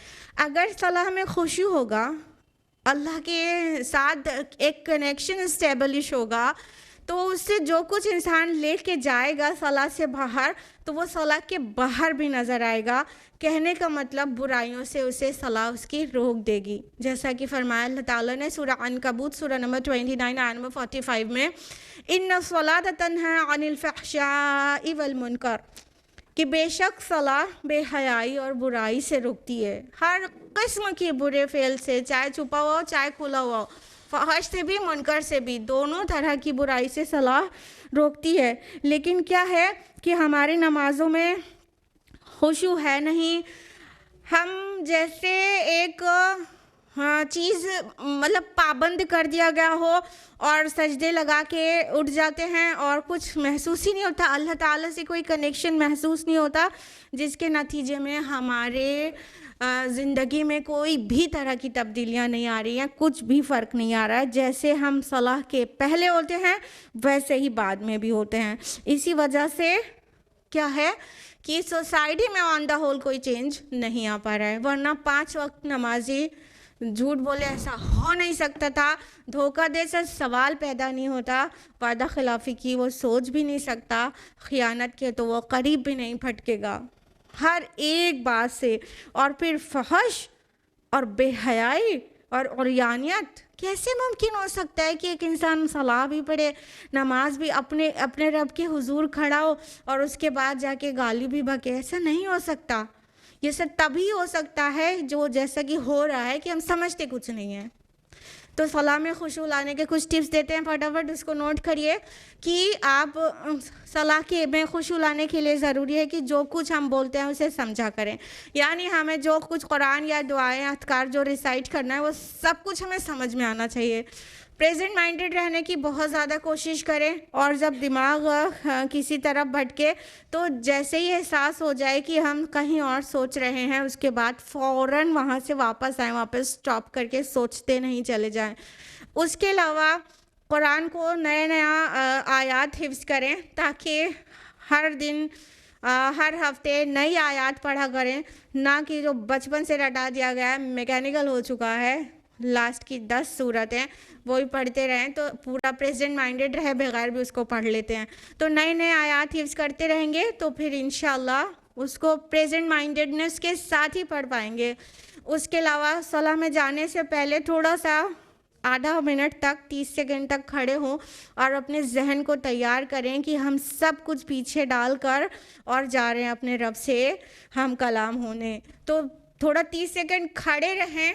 اگر صلاح میں خشوع ہوگا، اللہ کے ساتھ ایک کنیکشن اسٹیبلش ہوگا، تو اس سے جو کچھ انسان لے کے جائے گا صلاح سے باہر تو وہ صلاح کے باہر بھی نظر آئے گا. کہنے کا مطلب برائیوں سے اسے صلاح اس کی روک دے گی. جیسا کہ فرمایا اللہ تعالیٰ نے سورہ عنکبوت سورہ نمبر 29 آیت نمبر 45 میں ان الصلاۃ تنہی عن الفحشاء والمنکر کہ بے شک صلاح بے حیائی اور برائی سے روکتی ہے. ہر قسم کی برے فعل سے، چاہے چھپا ہوا ہو چاہے کھلا ہوا ہو، فحش سے بھی منکر سے بھی، دونوں طرح کی برائی سے صلاح روکتی ہے. لیکن کیا ہے کہ ہماری نمازوں میں خشوع ہے نہیں. ہم جیسے ایک چیز مطلب پابند کر دیا گیا ہو اور سجدے لگا کے اٹھ جاتے ہیں اور کچھ محسوس ہی نہیں ہوتا، اللہ تعالیٰ سے کوئی کنیکشن محسوس نہیں ہوتا، جس کے نتیجے میں ہمارے زندگی میں کوئی بھی طرح کی تبدیلیاں نہیں آ رہی ہیں، کچھ بھی فرق نہیں آ رہا ہے. جیسے ہم صلاح کے پہلے ہوتے ہیں ویسے ہی بعد میں بھی ہوتے ہیں. اسی وجہ سے کیا ہے کہ سوسائٹی میں آن دا ہول کوئی چینج نہیں آ پا رہا ہے. ورنہ 5 وقت نمازی جھوٹ بولے ایسا ہو نہیں سکتا تھا، دھوکہ دے سے سوال پیدا نہیں ہوتا، وعدہ خلافی کی وہ سوچ بھی نہیں سکتا، خیانت کے تو وہ قریب بھی نہیں پھٹکے گا ہر ایک بات سے. اور پھر فحش اور بے حیائی اور عریانیت کیسے ممکن ہو سکتا ہے کہ ایک انسان صلاح بھی پڑھے، نماز بھی اپنے رب کے حضور کھڑا ہو اور اس کے بعد جا کے گالی بھی بکے؟ ایسا نہیں ہو سکتا. یہ سب تبھی ہو سکتا ہے جو جیسا کہ ہو رہا ہے کہ ہم سمجھتے کچھ نہیں ہیں. تو صلاح میں خشوع لانے کے کچھ ٹپس دیتے ہیں، فٹافٹ اس کو نوٹ کریے کہ آپ صلاح کے میں خشوع لانے کے لیے ضروری ہے کہ جو کچھ ہم بولتے ہیں اسے سمجھا کریں. یعنی ہمیں جو کچھ قرآن یا دعائیں اذکار جو ریسائٹ کرنا ہے وہ سب کچھ ہمیں سمجھ میں آنا چاہیے. پریزنٹ مائنڈڈ رہنے کی بہت زیادہ کوشش کریں، اور جب دماغ کسی طرف بھٹکے تو جیسے ہی احساس ہو جائے کہ ہم کہیں اور سوچ رہے ہیں اس کے بعد فوراً وہاں سے واپس آئیں، واپس سٹاپ کر کے سوچتے نہیں چلے جائیں. اس کے علاوہ قرآن کو نیا آیات حفظ کریں تاکہ ہر دن ہر ہفتے نئی آیات پڑھا کریں، نہ کہ جو بچپن سے رٹا دیا گیا ہے، میکینیکل ہو چکا ہے، لاسٹ کی 10 صورتیں وہی پڑھتے رہیں تو پورا پریزنٹ مائنڈڈ رہے بغیر بھی اس کو پڑھ لیتے ہیں. تو نئے آیات حفظ کرتے رہیں گے تو پھر انشاءاللہ اس کو پریزنٹ مائنڈڈنس کے ساتھ ہی پڑھ پائیں گے. اس کے علاوہ صلاح میں جانے سے پہلے تھوڑا سا آدھا منٹ تک 30 سیکنڈ تک کھڑے ہوں اور اپنے ذہن کو تیار کریں کہ ہم سب کچھ پیچھے ڈال کر اور جا رہے ہیں اپنے رب سے ہم کلام ہونے. تو تھوڑا 30 سیکنڈ کھڑے رہیں،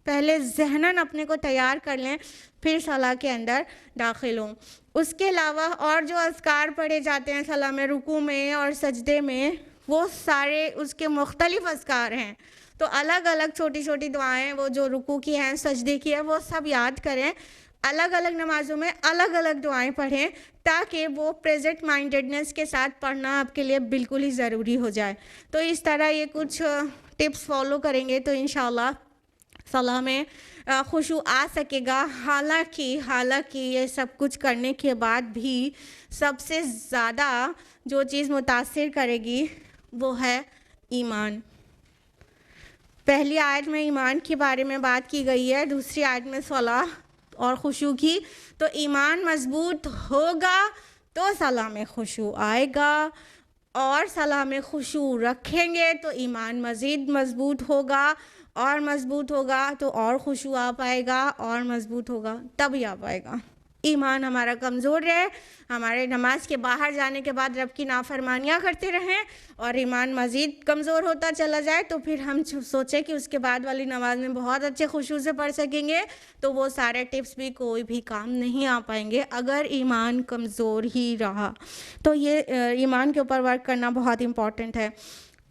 پہلے ذہناً اپنے کو تیار کر لیں، پھر صلاح کے اندر داخل ہوں. اس کے علاوہ اور جو اذکار پڑھے جاتے ہیں صلاح میں، رکوع میں اور سجدے میں، وہ سارے اس کے مختلف اذکار ہیں. تو الگ الگ چھوٹی چھوٹی دعائیں وہ جو رکوع کی ہیں، سجدے کی ہیں، وہ سب یاد کریں. الگ الگ نمازوں میں الگ الگ دعائیں پڑھیں تاکہ وہ پریزنٹ مائنڈڈنس کے ساتھ پڑھنا آپ کے لیے بالکل ہی ضروری ہو جائے. تو اس طرح یہ کچھ ٹپس فالو کریں گے تو انشاءاللہ صلاح میں خشوع آ سکے گا. حالانکہ یہ سب کچھ کرنے کے بعد بھی سب سے زیادہ جو چیز متاثر کرے گی وہ ہے ایمان. پہلی آیت میں ایمان کے بارے میں بات کی گئی ہے، دوسری آیت میں صلاح اور خشوع کی. تو ایمان مضبوط ہوگا تو صلاح میں خشوع آئے گا، اور صلاح میں خشوع رکھیں گے تو ایمان مزید مضبوط ہوگا، اور مضبوط ہوگا تو اور خشوع آ پائے گا، اور مضبوط ہوگا تبھی آ پائے گا. ایمان ہمارا کمزور رہے، ہمارے نماز کے باہر جانے کے بعد رب کی نافرمانیاں کرتے رہیں اور ایمان مزید کمزور ہوتا چلا جائے تو پھر ہم سوچیں کہ اس کے بعد والی نماز میں بہت اچھے خشوع سے پڑھ سکیں گے، تو وہ سارے ٹپس بھی کوئی بھی کام نہیں آ پائیں گے اگر ایمان کمزور ہی رہا. تو یہ ایمان کے اوپر ورک کرنا بہت امپورٹنٹ ہے.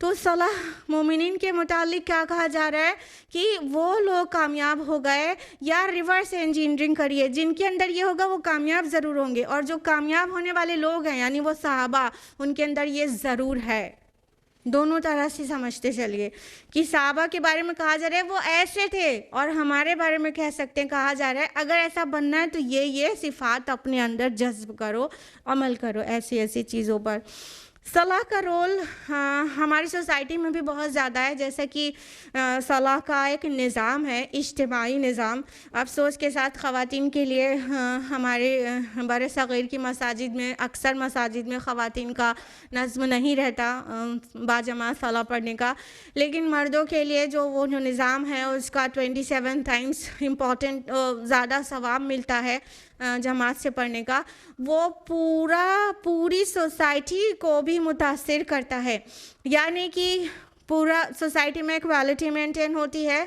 تو صلاح مومنین کے متعلق کیا کہا جا رہا ہے کہ وہ لوگ کامیاب ہو گئے، یا ریورس انجینئرنگ کریے، جن کے اندر یہ ہوگا وہ کامیاب ضرور ہوں گے، اور جو کامیاب ہونے والے لوگ ہیں یعنی وہ صحابہ، ان کے اندر یہ ضرور ہے. دونوں طرح سے سمجھتے چلیے کہ صحابہ کے بارے میں کہا جا رہا ہے وہ ایسے تھے، اور ہمارے بارے میں کہہ سکتے ہیں، کہا جا رہا ہے اگر ایسا بننا ہے تو یہ صفات اپنے اندر جذب کرو، عمل کرو ایسی چیزوں پر. صلاح کا رول ہماری سوسائٹی میں بھی بہت زیادہ ہے، جیسا کہ صلاح کا ایک نظام ہے، اجتماعی نظام۔ افسوس کے ساتھ خواتین کے لیے ہمارے بر صغیر کی مساجد میں، اکثر مساجد میں خواتین کا نظم نہیں رہتا باجماعت صلاح پڑھنے کا، لیکن مردوں کے لیے وہ نظام ہے اس کا 27 ٹائمز امپورٹنٹ زیادہ ثواب ملتا ہے جماعت سے پڑھنے کا، وہ پوری سوسائٹی کو بھی متاثر کرتا ہے۔ یعنی کہ پورا سوسائٹی میں ایکوالٹی مینٹین ہوتی ہے،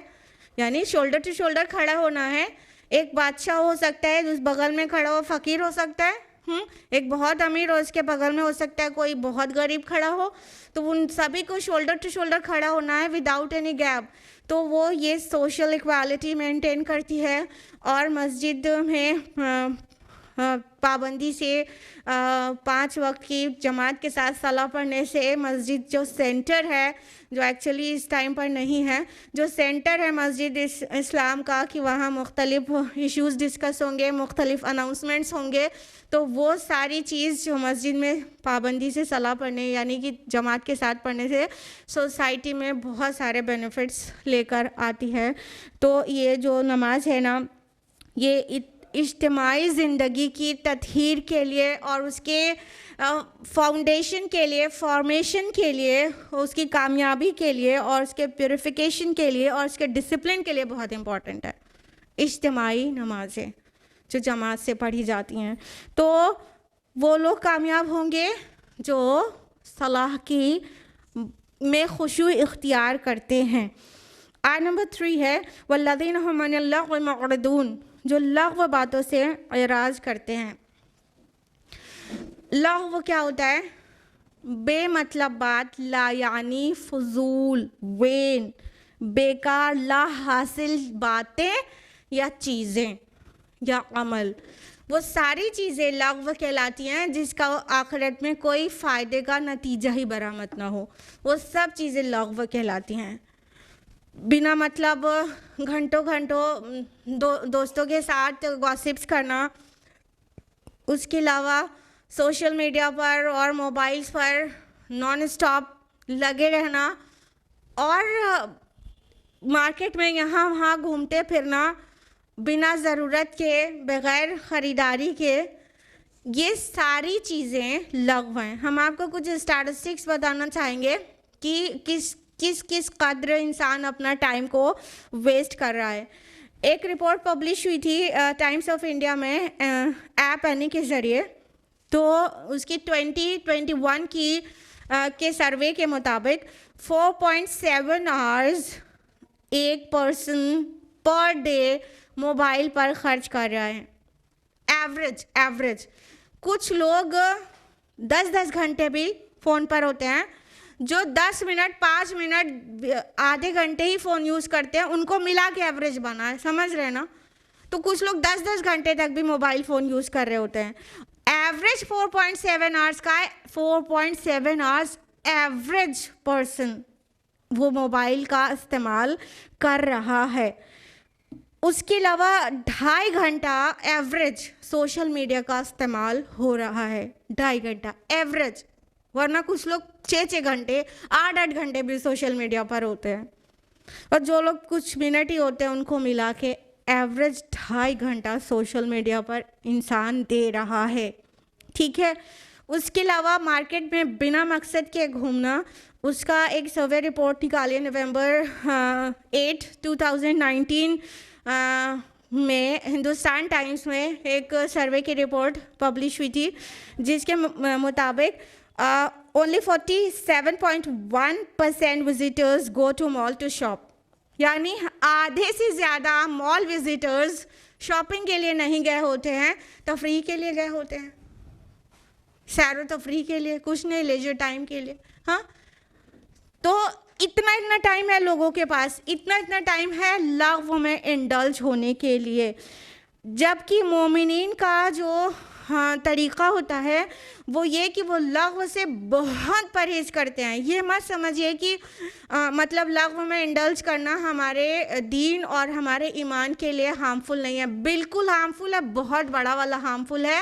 یعنی شولڈر ٹو شولڈر کھڑا ہونا ہے۔ ایک بادشاہ ہو سکتا ہے، اس بغل میں کھڑا ہو فقیر ہو سکتا ہے، ایک بہت امیر ہو اس کے بغل میں ہو سکتا ہے کوئی بہت غریب کھڑا ہو، تو ان سبھی کو شولڈر ٹو شولڈر کھڑا ہونا ہے وداؤٹ اینی گیپ۔ تو وہ یہ سوشل ایکوالٹی مینٹین کرتی ہے، اور مسجد میں پابندی سے 5 وقت کی جماعت کے ساتھ صلاح پڑھنے سے مسجد جو سینٹر ہے، جو ایکچولی اس ٹائم پر نہیں ہے، جو سینٹر ہے مسجد اسلام کا، کہ وہاں مختلف ایشوز ڈسکس ہوں گے، مختلف اناؤنسمنٹس ہوں گے، تو وہ ساری چیز جو مسجد میں پابندی سے صلاح پڑھنے یعنی کہ جماعت کے ساتھ پڑھنے سے سوسائٹی میں بہت سارے بینیفٹس لے کر آتی ہے۔ تو یہ جو نماز ہے نا، یہ اجتماعی زندگی کی تطہیر کے لیے اور اس کے فاؤنڈیشن کے لیے، فارمیشن کے لیے، اس کی کامیابی کے لیے اور اس کے پیوریفیکیشن کے لیے اور اس کے ڈسپلن کے لیے بہت امپورٹنٹ ہے اجتماعی نمازیں جو جماعت سے پڑھی جاتی ہیں۔ تو وہ لوگ کامیاب ہوں گے جو صلاح کی میں خشوع اختیار کرتے ہیں۔ آیت نمبر 3 ہے والذین هم عن اللغو معرضون، جو لغو باتوں سے اعراض کرتے ہیں۔ لغو کیا ہوتا ہے؟ بے مطلب بات، لا یعنی، فضول، وین، بیکار، لا حاصل باتیں یا چیزیں یا عمل، وہ ساری چیزیں لغو کہلاتی ہیں جس کا آخرت میں کوئی فائدے کا نتیجہ ہی برآمد نہ ہو، وہ سب چیزیں لغو کہلاتی ہیں۔ بنا مطلب گھنٹوں دوستوں کے ساتھ گاسپس کرنا، اس کے علاوہ سوشل میڈیا پر اور موبائلز پر نان اسٹاپ لگے رہنا، اور مارکیٹ میں یہاں وہاں گھومتے پھرنا بنا ضرورت کے، بغیر خریداری کے، یہ ساری چیزیں لغو ہیں۔ ہم آپ کو کچھ اسٹیٹسٹکس بتانا چاہیں گے کہ کس قدر انسان اپنا ٹائم کو ویسٹ کر رہا ہے۔ ایک رپورٹ پبلش ہوئی تھی ٹائمز آف انڈیا میں ایپ اینی کے ذریعے، تو اس کی 2021 کے سروے کے مطابق 4.7 آورز ایک پرسن پر ڈے موبائل پر خرچ کر رہا ہے، ایوریج۔ کچھ لوگ 10 گھنٹے بھی فون پر ہوتے ہیں، جو 10 منٹ 5 منٹ آدھے گھنٹے ہی فون یوز کرتے ہیں، ان کو ملا کے ایوریج بنا ہے، سمجھ رہے نا؟ تو کچھ لوگ 10 گھنٹے تک بھی موبائل فون یوز کر رہے ہوتے ہیں۔ ایوریج 4.7 آورس کا ہے، 4.7 آورس ایوریج پرسن وہ موبائل کا استعمال کر رہا ہے۔ اس کے علاوہ 2.5 گھنٹہ ایوریج سوشل میڈیا کا استعمال ہو رہا ہے، 2.5 گھنٹہ ایوریج، ورنہ کچھ لوگ 6 گھنٹے 8 گھنٹے بھی سوشل میڈیا پر ہوتے ہیں، اور جو لوگ کچھ منٹ ہی ہوتے ہیں ان کو ملا کے ایوریج 2.5 گھنٹہ سوشل میڈیا پر انسان دے رہا ہے، ٹھیک ہے۔ اس کے علاوہ مارکیٹ میں بنا مقصد کے گھومنا، اس کا ایک سروے رپورٹ نکالی نومبر 8 2019 میں ہندوستان ٹائمز میں ایک سروے کی رپورٹ پبلش ہوئی تھی، جس کے مطابق only 47.1% visitors go to mall to shop، یعنی آدھے سے زیادہ مال وزٹرز شاپنگ کے لیے نہیں گئے ہوتے ہیں، تفریح کے لیے گئے ہوتے ہیں، سیر و تفریح کے لیے، کچھ نہیں، لیجر ٹائم کے لیے۔ ہاں، تو اتنا ٹائم ہے لوگوں کے پاس، اتنا ٹائم ہے لغو میں انڈلج ہونے کے لیے، جبکہ مومنین کا جو طریقہ ہوتا ہے وہ یہ کہ وہ لغو سے بہت پرہیز کرتے ہیں۔ یہ مت سمجھیے کہ مطلب لغو میں انڈلج کرنا ہمارے دین اور ہمارے ایمان کے لیے ہارمفل نہیں ہے، بالکل ہارمفل ہے، بہت بڑا والا ہارمفل ہے۔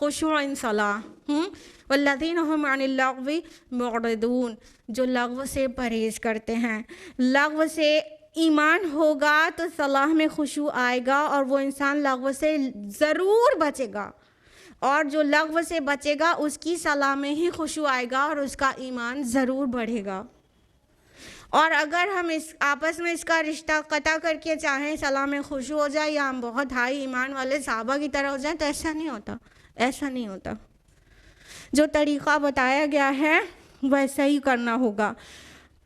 خشوع صلاح والذین هم عن اللغو معرضون، جو لغو سے پرہیز کرتے ہیں. لغو سے ایمان ہوگا تو صلاح میں خشوع آئے گا اور وہ انسان لغو سے ضرور بچے گا، اور جو لغو سے بچے گا اس کی صلاح میں ہی خشوع آئے گا اور اس کا ایمان ضرور بڑھے گا. اور اگر ہم اس آپس میں اس کا رشتہ قطع کر کے چاہیں صلاح میں خشوع ہو جائے یا ہم بہت ہائی ایمان والے صحابہ کی طرح ہو جائیں تو ایسا نہیں ہوتا، ایسا نہیں ہوتا. جو طریقہ بتایا گیا ہے ویسا ہی کرنا ہوگا.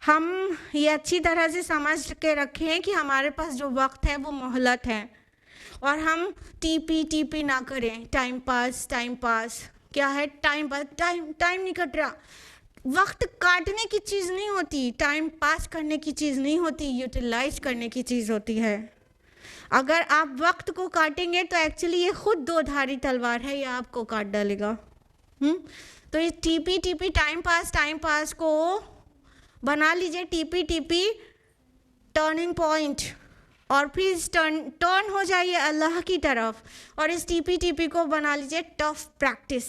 ہم یہ اچھی طرح سے سمجھ کے رکھیں کہ ہمارے پاس جو وقت ہے وہ مہلت ہے، اور ہم ٹی پی نہ کریں. ٹائم پاس کیا ہے؟ ٹائم پاس، ٹائم نہیں کٹ رہا. وقت کاٹنے کی چیز نہیں ہوتی، ٹائم پاس کرنے کی چیز نہیں ہوتی، یوٹیلائز کرنے کی چیز ہوتی ہے. اگر آپ وقت کو کاٹیں گے تو ایکچولی یہ خود دو دھاری تلوار ہے، یہ آپ کو کاٹ ڈالے گا. تو یہ ٹی پی ٹائم پاس کو بنا لیجئے ٹی پی ٹرننگ پوائنٹ، اور پھر ٹرن ہو جائیے اللہ کی طرف، اور اس ٹی پی کو بنا لیجئے ٹف پریکٹس.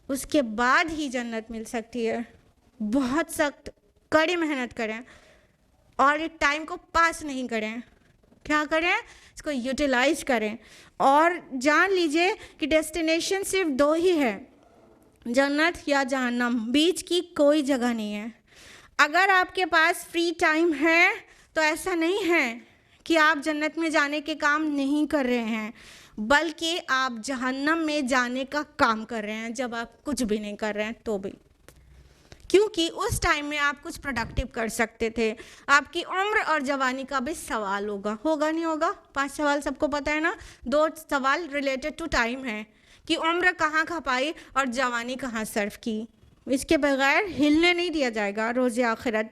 اس کے بعد ہی جنت مل سکتی ہے. بہت سخت کڑی محنت کریں اور ٹائم کو پاس نہیں کریں. کیا کریں؟ اس کو یوٹیلائز کریں اور جان لیجئے کہ ڈیسٹینیشن صرف دو ہی ہے، جنت یا جہنم، بیچ کی کوئی جگہ نہیں ہے. اگر آپ کے پاس فری ٹائم ہے تو ایسا نہیں ہے کہ آپ جنت میں جانے کے کام نہیں کر رہے ہیں، بلکہ آپ جہنم میں جانے کا کام کر رہے ہیں جب آپ کچھ بھی نہیں کر رہے ہیں تو بھی. کیونکہ اس ٹائم میں آپ کچھ پروڈکٹیو کر سکتے تھے. آپ کی عمر اور جوانی کا بھی سوال ہوگا نہیں ہوگا؟ 5 سوال سب کو پتہ ہے نا. 2 سوال ریلیٹڈ ٹو ٹائم ہیں کہ عمر کہاں کھپائی اور جوانی کہاں صرف کی. اس کے بغیر ہلنے نہیں دیا جائے گا روز آخرت،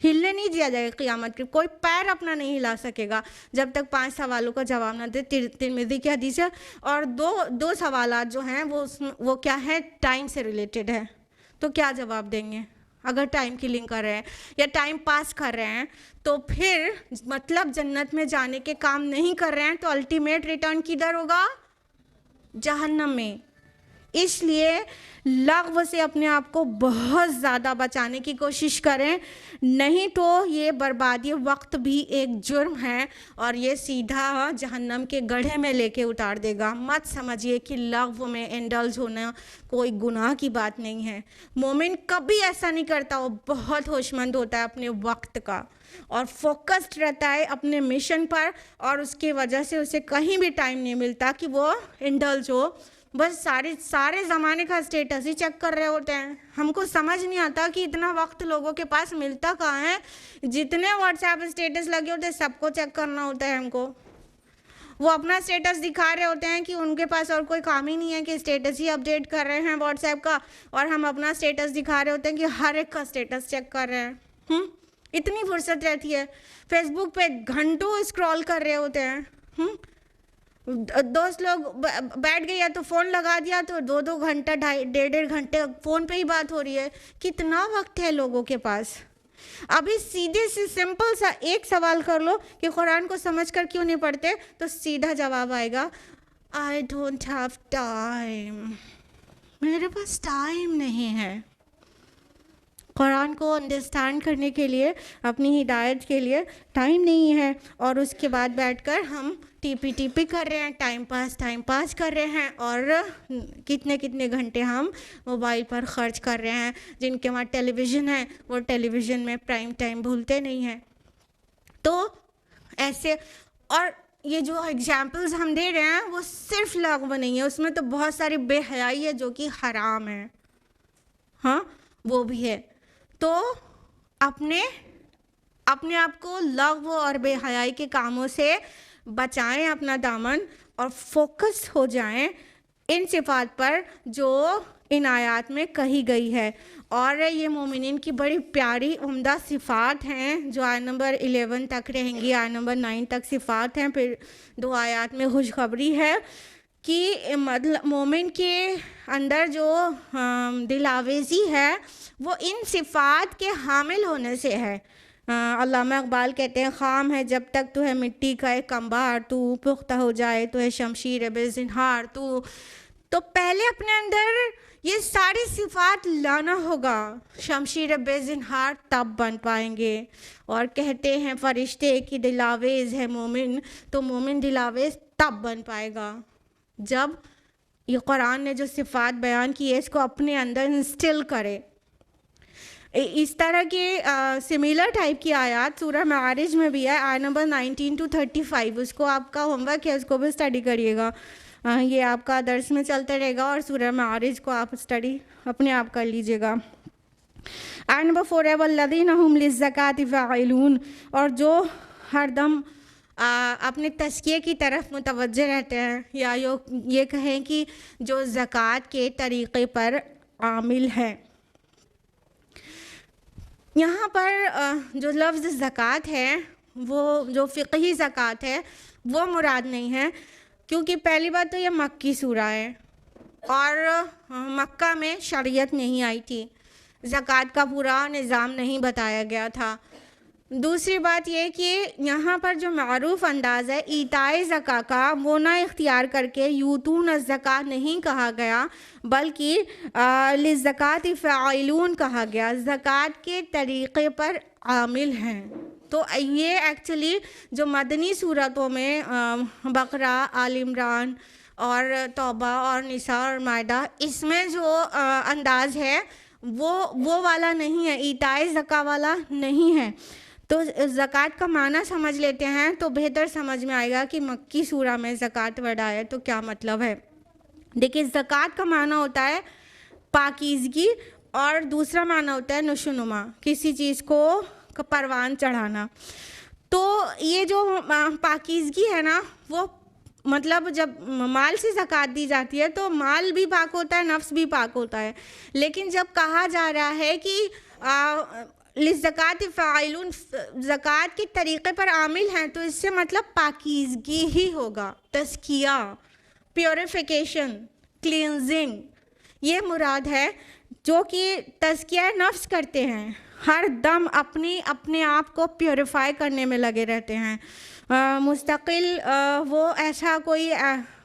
ہلنے نہیں دیا جائے گا قیامت کے. کوئی پیر اپنا نہیں ہلا سکے گا جب تک 5 سوالوں کا جواب نہ دے. ترمذی کی حدیث ہے. اور دو سوالات جو ہیں وہ کیا ہے؟ ٹائم سے ریلیٹڈ ہے. تو کیا جواب دیں گے؟ اگر ٹائم کلنگ کر رہے ہیں یا ٹائم پاس کر رہے ہیں تو پھر مطلب جنت میں جانے کے کام نہیں کر رہے ہیں تو الٹیمیٹ ریٹرن کدھر ہوگا؟ جہنم میں. اس لیے لغو سے اپنے آپ کو بہت زیادہ بچانے کی کوشش کریں، نہیں تو یہ بربادی وقت بھی ایک جرم ہے اور یہ سیدھا جہنم کے گڑھے میں لے کے اتار دے گا. مت سمجھیے کہ لغو میں انڈلج ہونا کوئی گناہ کی بات نہیں ہے. مومن کبھی ایسا نہیں کرتا، وہ بہت ہوش مند ہوتا ہے اپنے وقت کا اور فوکسڈ رہتا ہے اپنے مشن پر، اور اس کی وجہ سے اسے کہیں بھی ٹائم نہیں ملتا کہ وہ انڈلج ہو. بس سارے زمانے کا اسٹیٹس ہی چیک کر رہے ہوتے ہیں. ہم کو سمجھ نہیں آتا کہ اتنا وقت لوگوں کے پاس ملتا کہاں ہے. جتنے واٹس ایپ اسٹیٹس لگے ہوتے ہیں سب کو چیک کرنا ہوتا ہے ہم کو. وہ اپنا اسٹیٹس دکھا رہے ہوتے ہیں کہ ان کے پاس اور کوئی کام ہی نہیں ہے کہ اسٹیٹس ہی اپڈیٹ کر رہے ہیں واٹس ایپ کا، اور ہم اپنا اسٹیٹس دکھا رہے ہوتے ہیں کہ ہر ایک کا اسٹیٹس چیک کر رہے ہیں. اتنی فرصت رہتی ہے. فیس بک پہ گھنٹوں اسکرول کر رہے ہوتے ہیں. دوست لوگ بیٹھ گئے یا تو فون لگا دیا تو 2 گھنٹہ 1.5 گھنٹے فون پہ ہی بات ہو رہی ہے. کتنا وقت ہے لوگوں کے پاس؟ ابھی سیدھے سے سمپل سا ایک سوال کر لو کہ قرآن کو سمجھ کر کیوں نہیں پڑھتے، تو سیدھا جواب آئے گا I don't have time. میرے پاس ٹائم نہیں ہے. قرآن کو انڈرسٹینڈ کرنے کے لیے، اپنی ہدایت کے لیے ٹائم نہیں ہے، اور اس کے بعد بیٹھ کر ہم ٹی پی کر رہے ہیں، ٹائم پاس کر رہے ہیں، اور کتنے گھنٹے ہم موبائل پر خرچ کر رہے ہیں. جن کے وہاں ٹیلی ویژن ہے وہ ٹیلی ویژن میں پرائم ٹائم بھولتے نہیں ہیں. تو ایسے، اور یہ جو ایگزامپلز ہم دے رہے ہیں وہ صرف لغو نہیں ہے، اس میں تو بہت ساری بے حیائی ہے جو کہ حرام ہے، ہاں وہ بھی ہے. تو اپنے آپ کو لغو اور بے حیائی کے کاموں سے بچائیں اپنا دامن، اور فوکس ہو جائیں ان صفات پر جو ان آیات میں کہی گئی ہے. اور یہ مومنین کی بڑی پیاری عمدہ صفات ہیں جو آیت نمبر 11 تک رہیں گی، آیت نمبر 9 تک صفات ہیں. پھر 2 آیات میں خوشخبری ہے کہ مومن کے اندر جو دل آویزی ہے وہ ان صفات کے حامل ہونے سے ہے. علامہ اقبال کہتے ہیں خام ہے جب تک تو ہے مٹی کا ایک انبار، تو پختہ ہو جائے تو ہے شمشیر بے زنہار. تو پہلے اپنے اندر یہ ساری صفات لانا ہوگا، شمشیر بے زنہار تب بن پائیں گے. اور کہتے ہیں فرشتے کہ دلاویز ہے مومن، تو مومن دلاویز تب بن پائے گا جب یہ قرآن نے جو صفات بیان کی ہے اس کو اپنے اندر انسٹل کرے. اس طرح کے سملر ٹائپ کی آیات سورہ معارج میں بھی ہے، آیت نمبر 19 to 35. اس کو آپ کا ہوم ورک ہے، اس کو بھی اسٹڈی کریے گا. یہ آپ کا درس میں چلتا رہے گا اور سورہ معارج کو آپ اسٹڈی اپنے آپ کر لیجیے گا. آیت نمبر 4 ہے والذین هم للزکاۃ فاعلون، اور جو ہر دم اپنے تزکیے کی طرف متوجہ رہتے ہیں، یا یہ کہیں کہ جو زکوٰۃ کے طریقے پر عامل ہیں. یہاں پر جو لفظ زکوٰۃ ہے وہ جو فقہی زکوٰۃ ہے وہ مراد نہیں ہے، کیونکہ پہلی بات تو یہ مکی سورہ ہے اور مکہ میں شریعت نہیں آئی تھی، زکوٰۃ کا پورا نظام نہیں بتایا گیا تھا. دوسری بات یہ کہ یہاں پر جو معروف انداز ہے ایتائے زکوٰۃ کا وہ نہ اختیار کر کے یوتون الزکاۃ نہیں کہا گیا، بلکہ للزکاۃ فاعلون کہا گیا، زکوٰۃ کے طریقے پر عامل ہیں. تو یہ ایکچولی جو مدنی صورتوں میں بقرہ، آل عمران اور توبہ اور نساء اور مائدہ، اس میں جو انداز ہے وہ والا نہیں ہے، ایتائے زکوٰۃ والا نہیں ہے. تو زکوٰۃ کا معنی سمجھ لیتے ہیں تو بہتر سمجھ میں آئے گا کہ مکی سورہ میں زکوٰۃ ورڈ آیا تو کیا مطلب ہے. دیکھیے زکوٰۃ کا معنی ہوتا ہے پاکیزگی اور دوسرا معنی ہوتا ہے نشوونما، کسی چیز کو پروان چڑھانا. تو یہ جو پاکیزگی ہے نا، وہ مطلب جب مال سے زکوٰۃ دی جاتی ہے تو مال بھی پاک ہوتا ہے، نفس بھی پاک ہوتا ہے. لیکن جب کہا جا رہا ہے کہ للزکاۃ فاعلون، زکوٰۃ کے طریقے پر عامل ہیں، تو اس سے مطلب پاکیزگی ہی ہوگا، تزکیہ، پیوریفیکیشن، کلینزنگ، یہ مراد ہے. جو کہ تزکیہ نفس کرتے ہیں، ہر دم اپنے آپ کو پیوریفائی کرنے میں لگے رہتے ہیں، مستقل وہ ایسا کوئی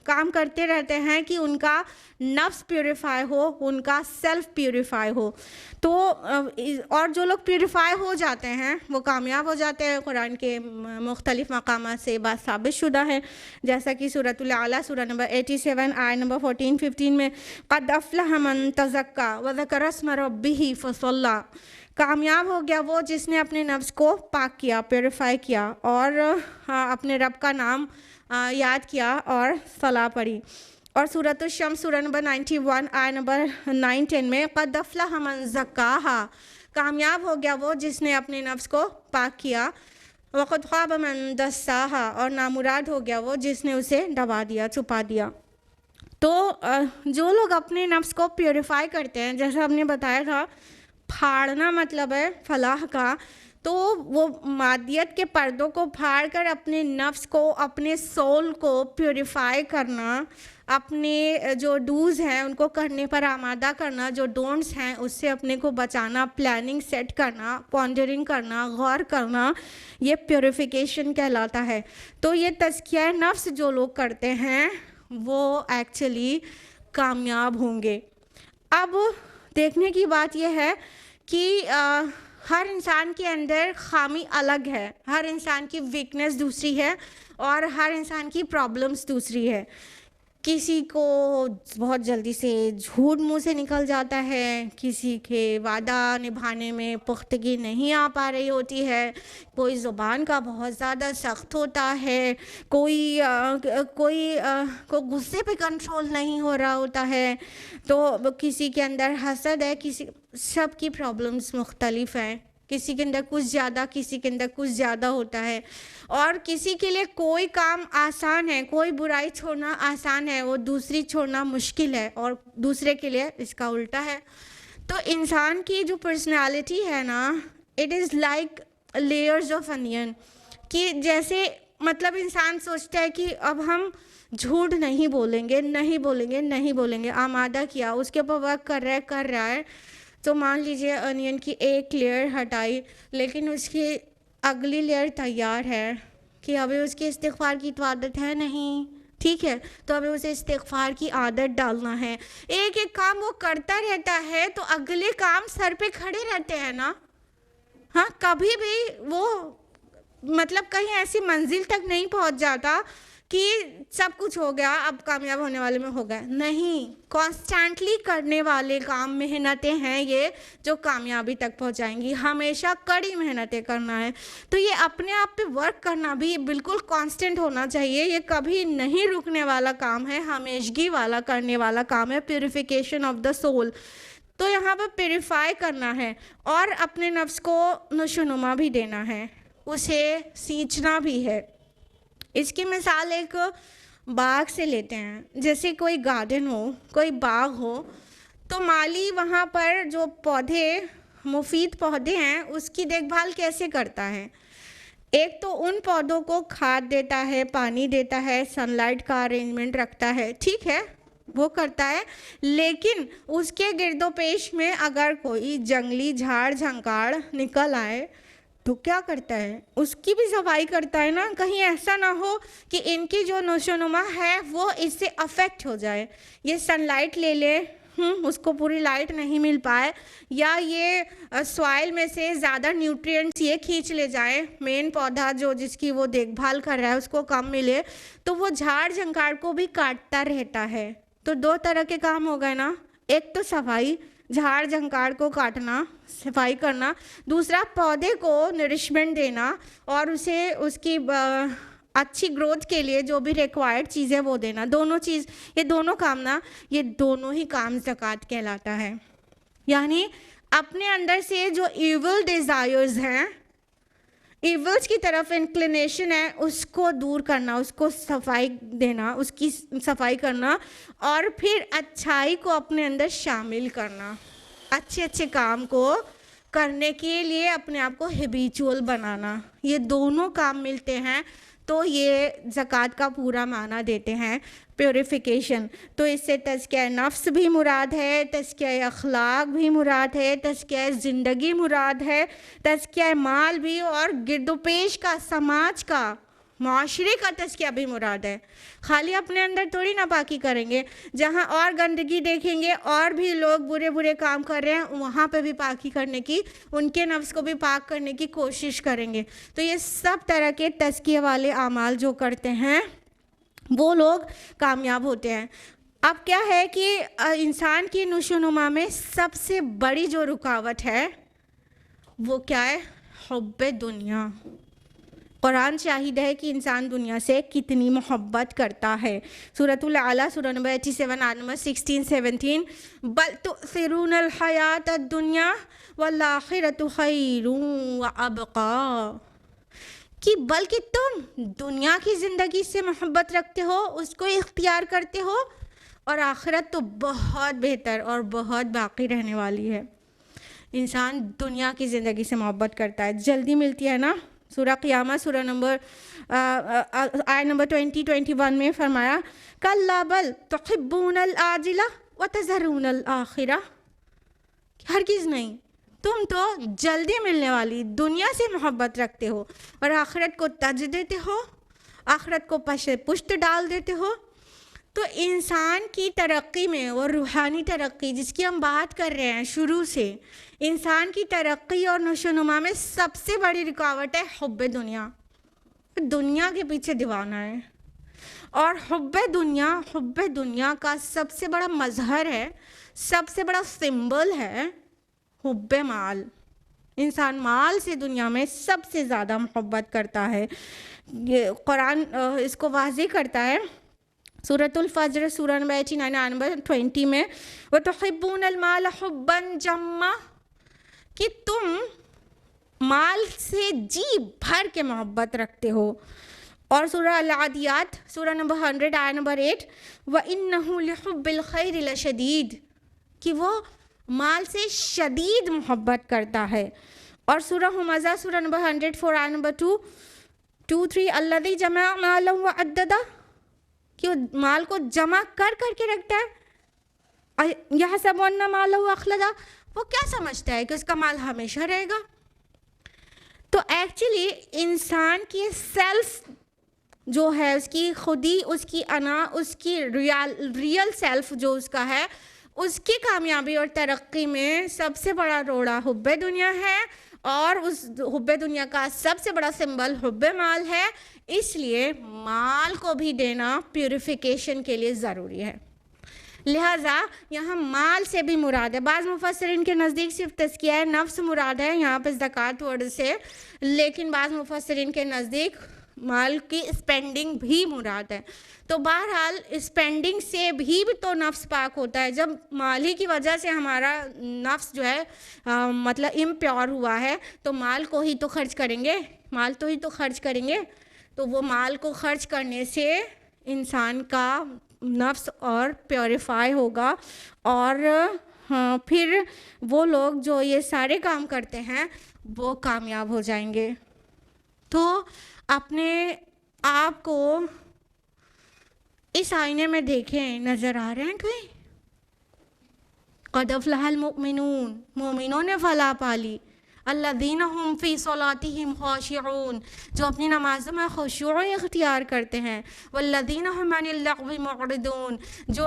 کام کرتے رہتے ہیں کہ ان کا نفس پیوریفائی ہو، ان کا سیلف پیوریفائی ہو. تو اور جو لوگ پیوریفائی ہو جاتے ہیں وہ کامیاب ہو جاتے ہیں. قرآن کے مختلف مقامات سے بات ثابت شدہ ہے، جیسا کہ سورۃ الاعلیٰ سورہ نمبر 87 آیت نمبر 14-15 میں قد افلح من تزکیٰ وذکر اسم ربہ فصلی، کامیاب ہو گیا وہ جس نے اپنے نفس کو پاک کیا، پیوریفائی کیا اور اپنے رب کا نام یاد کیا اور صلاح پڑھی. اور سورۃ الشمس سورہ نمبر 91 آیت نمبر 9-10 میں قد افلح من زکاہا، کامیاب ہو گیا وہ جس نے اپنے نفس کو پاک کیا، وقد خاب من دساہا، اور نامراد ہو گیا وہ جس نے اسے دبا دیا، چھپا دیا. تو جو لوگ اپنے نفس کو پیوریفائی کرتے ہیں، جیسا ہم نے بتایا تھا پھاڑنا مطلب ہے فلاح کا، تو وہ مادیت کے پردوں کو پھاڑ کر اپنے نفس کو، اپنے سول کو پیوریفائی کرنا، اپنے جو ڈوز ہیں ان کو کرنے پر آمادہ کرنا، جو ڈونٹس ہیں اس سے اپنے کو بچانا، پلاننگ سیٹ کرنا، پونڈرنگ کرنا، غور کرنا، یہ پیوریفیکیشن کہلاتا ہے. تو یہ تزکیہ نفس جو لوگ کرتے ہیں وہ ایکچولی کامیاب ہوں گے. اب دیکھنے کی بات یہ ہے کہ ہر انسان کے اندر خامی الگ ہے، ہر انسان کی ویکنس دوسری ہے اور ہر انسان کی پرابلمس دوسری ہے. کسی کو بہت جلدی سے جھوٹ منہ سے نکل جاتا ہے، کسی کے وعدہ نبھانے میں پختگی نہیں آ پا رہی ہوتی ہے، کوئی زبان کا بہت زیادہ سخت ہوتا ہے، کوئی کو غصے پہ کنٹرول نہیں ہو رہا ہوتا ہے، تو کسی کے اندر حسد ہے، سب کی پرابلمس مختلف ہیں، کسی کے اندر کچھ زیادہ، کسی کے اندر کچھ زیادہ ہوتا ہے. اور کسی کے لیے کوئی کام آسان ہے، کوئی برائی چھوڑنا آسان ہے، وہ دوسری چھوڑنا مشکل ہے، اور دوسرے کے لیے اس کا الٹا ہے. تو انسان کی جو پرسنالٹی ہے نا، it is like layers of onion, کہ جیسے مطلب انسان سوچتا ہے کہ اب ہم جھوٹ نہیں بولیں گے، آمادہ کیا، اس کے اوپر ورک کر رہا ہے. تو مان لیجئے انین کی ایک لیئر ہٹائی، لیکن اس کی اگلی لیئر تیار ہے کہ ابھی اس کی استغفار کی تو عادت ہے نہیں، ٹھیک ہے. تو ہمیں اسے استغفار کی عادت ڈالنا ہے. ایک ایک کام وہ کرتا رہتا ہے تو اگلے کام سر پہ کھڑے رہتے ہیں نا. ہاں, کبھی بھی وہ مطلب کہیں ایسی منزل تک نہیں پہنچ جاتا کہ سب کچھ ہو گیا, اب کامیاب ہونے والے میں ہو گیا. نہیں, کانسٹینٹلی کرنے والے کام, محنتیں ہیں یہ جو کامیابی تک پہنچائیں گی. ہمیشہ کڑی محنتیں کرنا ہے. تو یہ اپنے آپ پہ ورک کرنا بھی بالکل کانسٹنٹ ہونا چاہیے. یہ کبھی نہیں رکنے والا کام ہے, ہمیشگی والا کرنے والا کام ہے. Purification of the civil. تو یہاں پر پیوریفائی کرنا ہے اور اپنے نفس کو نشو و نما بھی دینا ہے, اسے سینچنا بھی ہے. اس کی مثال ایک باغ سے لیتے ہیں. جیسے کوئی گارڈن ہو, کوئی باغ ہو, تو مالی وہاں پر جو پودے, مفید پودے ہیں, اس کی دیکھ بھال کیسے کرتا ہے؟ ایک تو ان پودوں کو کھاد دیتا ہے, پانی دیتا ہے, سن لائٹ کا ارینجمنٹ رکھتا ہے, ٹھیک ہے, وہ کرتا ہے. لیکن اس کے گرد و پیش میں اگر کوئی جنگلی جھاڑ جھنکاڑ نکل آئے تو کیا کرتا ہے؟ اس کی بھی صفائی کرتا ہے نا. کہیں ایسا نہ ہو کہ ان کی جو نشو و نما ہے وہ اس سے افیکٹ ہو جائے. یہ سن لائٹ لے لے, اس کو پوری لائٹ نہیں مل پائے, یا یہ سوائل میں سے زیادہ نیوٹرینٹس یہ کھینچ لے جائیں, مین پودا جو جس کی وہ دیکھ بھال کر رہا ہے اس کو کم ملے, تو وہ جھاڑ جھنکاڑ کو بھی کاٹتا رہتا ہے. تو دو طرح کے کام ہو گئے نا. ایک تو صفائی, جھاڑ جھنکاڑ کو کاٹنا, صفائی کرنا. دوسرا پودے کو نرشمنٹ دینا اور اسے اس کی اچھی گروتھ کے لیے جو بھی ریکوائرڈ چیزیں وہ دینا. دونوں چیز, یہ دونوں کام نا, یہ دونوں ہی کام زکوٰۃ کہلاتا ہے. یعنی اپنے اندر سے جو ایول ڈیزائرز ہیں, ایولز کی طرف انکلینیشن ہے, اس کو دور کرنا, اس کو صفائی دینا, اس کی صفائی کرنا, اور پھر اچھائی کو اپنے اندر شامل کرنا. اچھے اچھے کام کو کرنے کے لیے اپنے آپ کو ہیبیچول بنانا. یہ دونوں کام ملتے ہیں تو یہ زکوٰۃ کا پورا معنی دیتے ہیں, پیوریفیکیشن. تو اس سے تزکیہ نفس بھی مراد ہے, تزکیہ اخلاق بھی مراد ہے, تزکیہ زندگی مراد ہے, تزکیہ مال بھی, اور گرد و پیش کا, سماج کا, معاشرے کا تزکیہ بھی مراد ہے. خالی اپنے اندر تھوڑی نا پاکی کریں گے. جہاں اور گندگی دیکھیں گے, اور بھی لوگ برے برے کام کر رہے ہیں, وہاں پہ بھی پاکی کرنے کی, ان کے نفس کو بھی پاک کرنے کی کوشش کریں گے. تو یہ سب طرح کے تزکیہ والے اعمال جو کرتے ہیں وہ لوگ کامیاب ہوتے ہیں. اب کیا ہے کہ انسان کی نشو و نما میں سب سے بڑی جو رکاوٹ ہے وہ کیا ہے؟ حب دنیا. قرآن شاہد ہے کہ انسان دنیا سے کتنی محبت کرتا ہے. سورۃ الاعلیٰ, سورہ نمبر 87, آیت نمبر 16-17, بل تؤثرون الحیات الدنیا والآخرۃ خیر وابقیٰ, کہ بلکہ تم دنیا کی زندگی سے محبت رکھتے ہو, اس کو اختیار کرتے ہو, اور آخرت تو بہت بہتر اور بہت باقی رہنے والی ہے. انسان دنیا کی زندگی سے محبت کرتا ہے, جلدی ملتی ہے نا. سورہ قیامہ, سورہ نمبر آیت نمبر 20-21 میں فرمایا, کلا بل تحبون العاجلہ وتذرون الآخرہ. ہرگز نہیں, تم تو جلدی ملنے والی دنیا سے محبت رکھتے ہو اور آخرت کو ترجیح دیتے ہو, آخرت کو پشت ڈال دیتے ہو. تو انسان کی ترقی میں, اور روحانی ترقی جس کی ہم بات کر رہے ہیں شروع سے, انسان کی ترقی اور نشو و نما میں سب سے بڑی رکاوٹ ہے حب دنیا. دنیا کے پیچھے دیوانہ ہے. اور حب دنیا کا سب سے بڑا مظہر ہے, سب سے بڑا سمبل ہے حب مال. انسان مال سے دنیا میں سب سے زیادہ محبت کرتا ہے. یہ قرآن اس کو واضح کرتا ہے. سورۃ الفجر, سورہ نمبر 89, آیت نمبر 20 میں, وَتُحِبُّونَ الْمَالَ حُبًّا جَمًّا, کہ تم مال سے جی بھر کے محبت رکھتے ہو. اور سورہ العادیات, سورہ نمبر 100, آیت نمبر 8, وَإِنَّهُ لِحُبِّ الْخَيْرِ لَشَدِيدٌ, کہ وہ مال سے شدید محبت کرتا ہے. اور سورہ ہمزہ, سورہ نمبر 104, آیت نمبر 2-3, الَّذِي جَمَعَ مَالًا وَعَدَّدَهُ, کہ وہ مال کو جمع کر کے رکھتا ہے. یحسب ان مالہ اخلدا, وہ کیا سمجھتا ہے کہ اس کا مال ہمیشہ رہے گا. تو ایکچولی انسان کی سیلف جو ہے اس کی خودی، اس کی انا، اس کی ریئل سیلف جو اس کا ہے، اس کی کامیابی اور ترقی میں سب سے بڑا روڑا حب دنیا ہے، اور اس حب دنیا کا سب سے بڑا سمبل حب مال ہے. اس لیے مال کو بھی دینا پیوریفیکیشن کے لیے ضروری ہے. لہٰذا یہاں مال سے بھی مراد ہے. بعض مفسرین کے نزدیک صرف تزکیہ نفس مراد ہے یہاں پہ زکوٰۃ ورڈ سے، لیکن بعض مفسرین کے نزدیک مال کی اسپینڈنگ بھی مراد ہے. تو بہرحال اسپینڈنگ سے بھی تو نفس پاک ہوتا ہے. جب مال ہی کی وجہ سے ہمارا نفس جو ہے مطلب امپیور ہوا ہے، تو مال کو ہی تو خرچ کریں گے، مال تو ہی تو خرچ کریں گے. تو وہ مال کو خرچ کرنے سے انسان کا نفس اور پیوریفائی ہوگا، اور پھر وہ لوگ جو یہ سارے کام کرتے ہیں وہ کامیاب ہو جائیں گے. تو اپنے آپ کو اس آئینے میں دیکھیں، نظر آ رہے ہیں کوئی؟ قد افلح المؤمنون، مومنوں نے فلاح پالی. الذین هم فی صلاتہم خاشعون، جو اپنی نمازوں میں خشوع اختیار کرتے ہیں. والذین هم عن اللغو معرضون، جو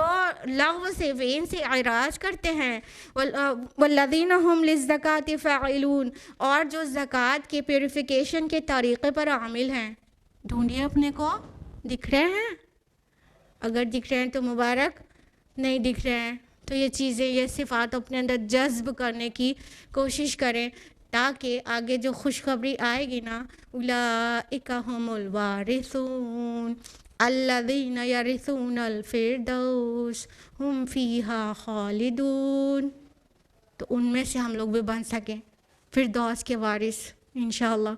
لغو سے وین سے اعراض کرتے ہیں. والذین هم للزکاة فاعلون، اور جو زکوٰۃ کے پیوریفیکیشن کے طریقے پر عامل ہیں. ڈھونڈیے اپنے کو، دکھ رہے ہیں؟ اگر دکھ رہے ہیں تو مبارک، نہیں دکھ رہے ہیں تو یہ چیزیں، یہ صفات اپنے اندر جذب کرنے کی کوشش کریں، تاکہ آگے جو خوشخبری آئے گی نا، اولئک هم الوارثون الذین یرثون الفردوس هم فیہا خالدون، تو ان میں سے ہم لوگ بھی بن سکیں فردوس کے وارث انشاءاللہ.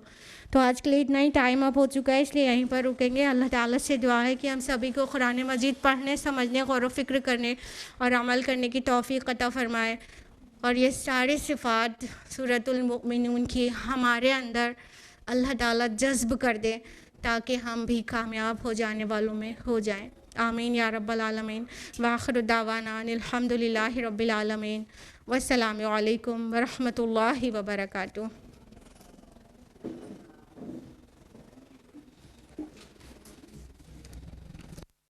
تو آج کے لیے اتنا ہی، ٹائم اپ ہو چکا ہے، اس لیے یہیں پر رکیں گے. اللہ تعالیٰ سے دعا ہے کہ ہم سبھی کو قرآن مجید پڑھنے، سمجھنے، غور و فکر کرنے اور عمل کرنے کی توفیق عطا فرمائے، اور یہ سارے صفات سورۃ المؤمنون کی ہمارے اندر اللہ تعالیٰ جذب کر دے، تاکہ ہم بھی کامیاب ہو جانے والوں میں ہو جائیں. آمین یا رب العالمین. وآخر دعوانا الحمد للہ رب العالمین. والسلام علیکم ورحمۃ اللہ وبرکاتہ.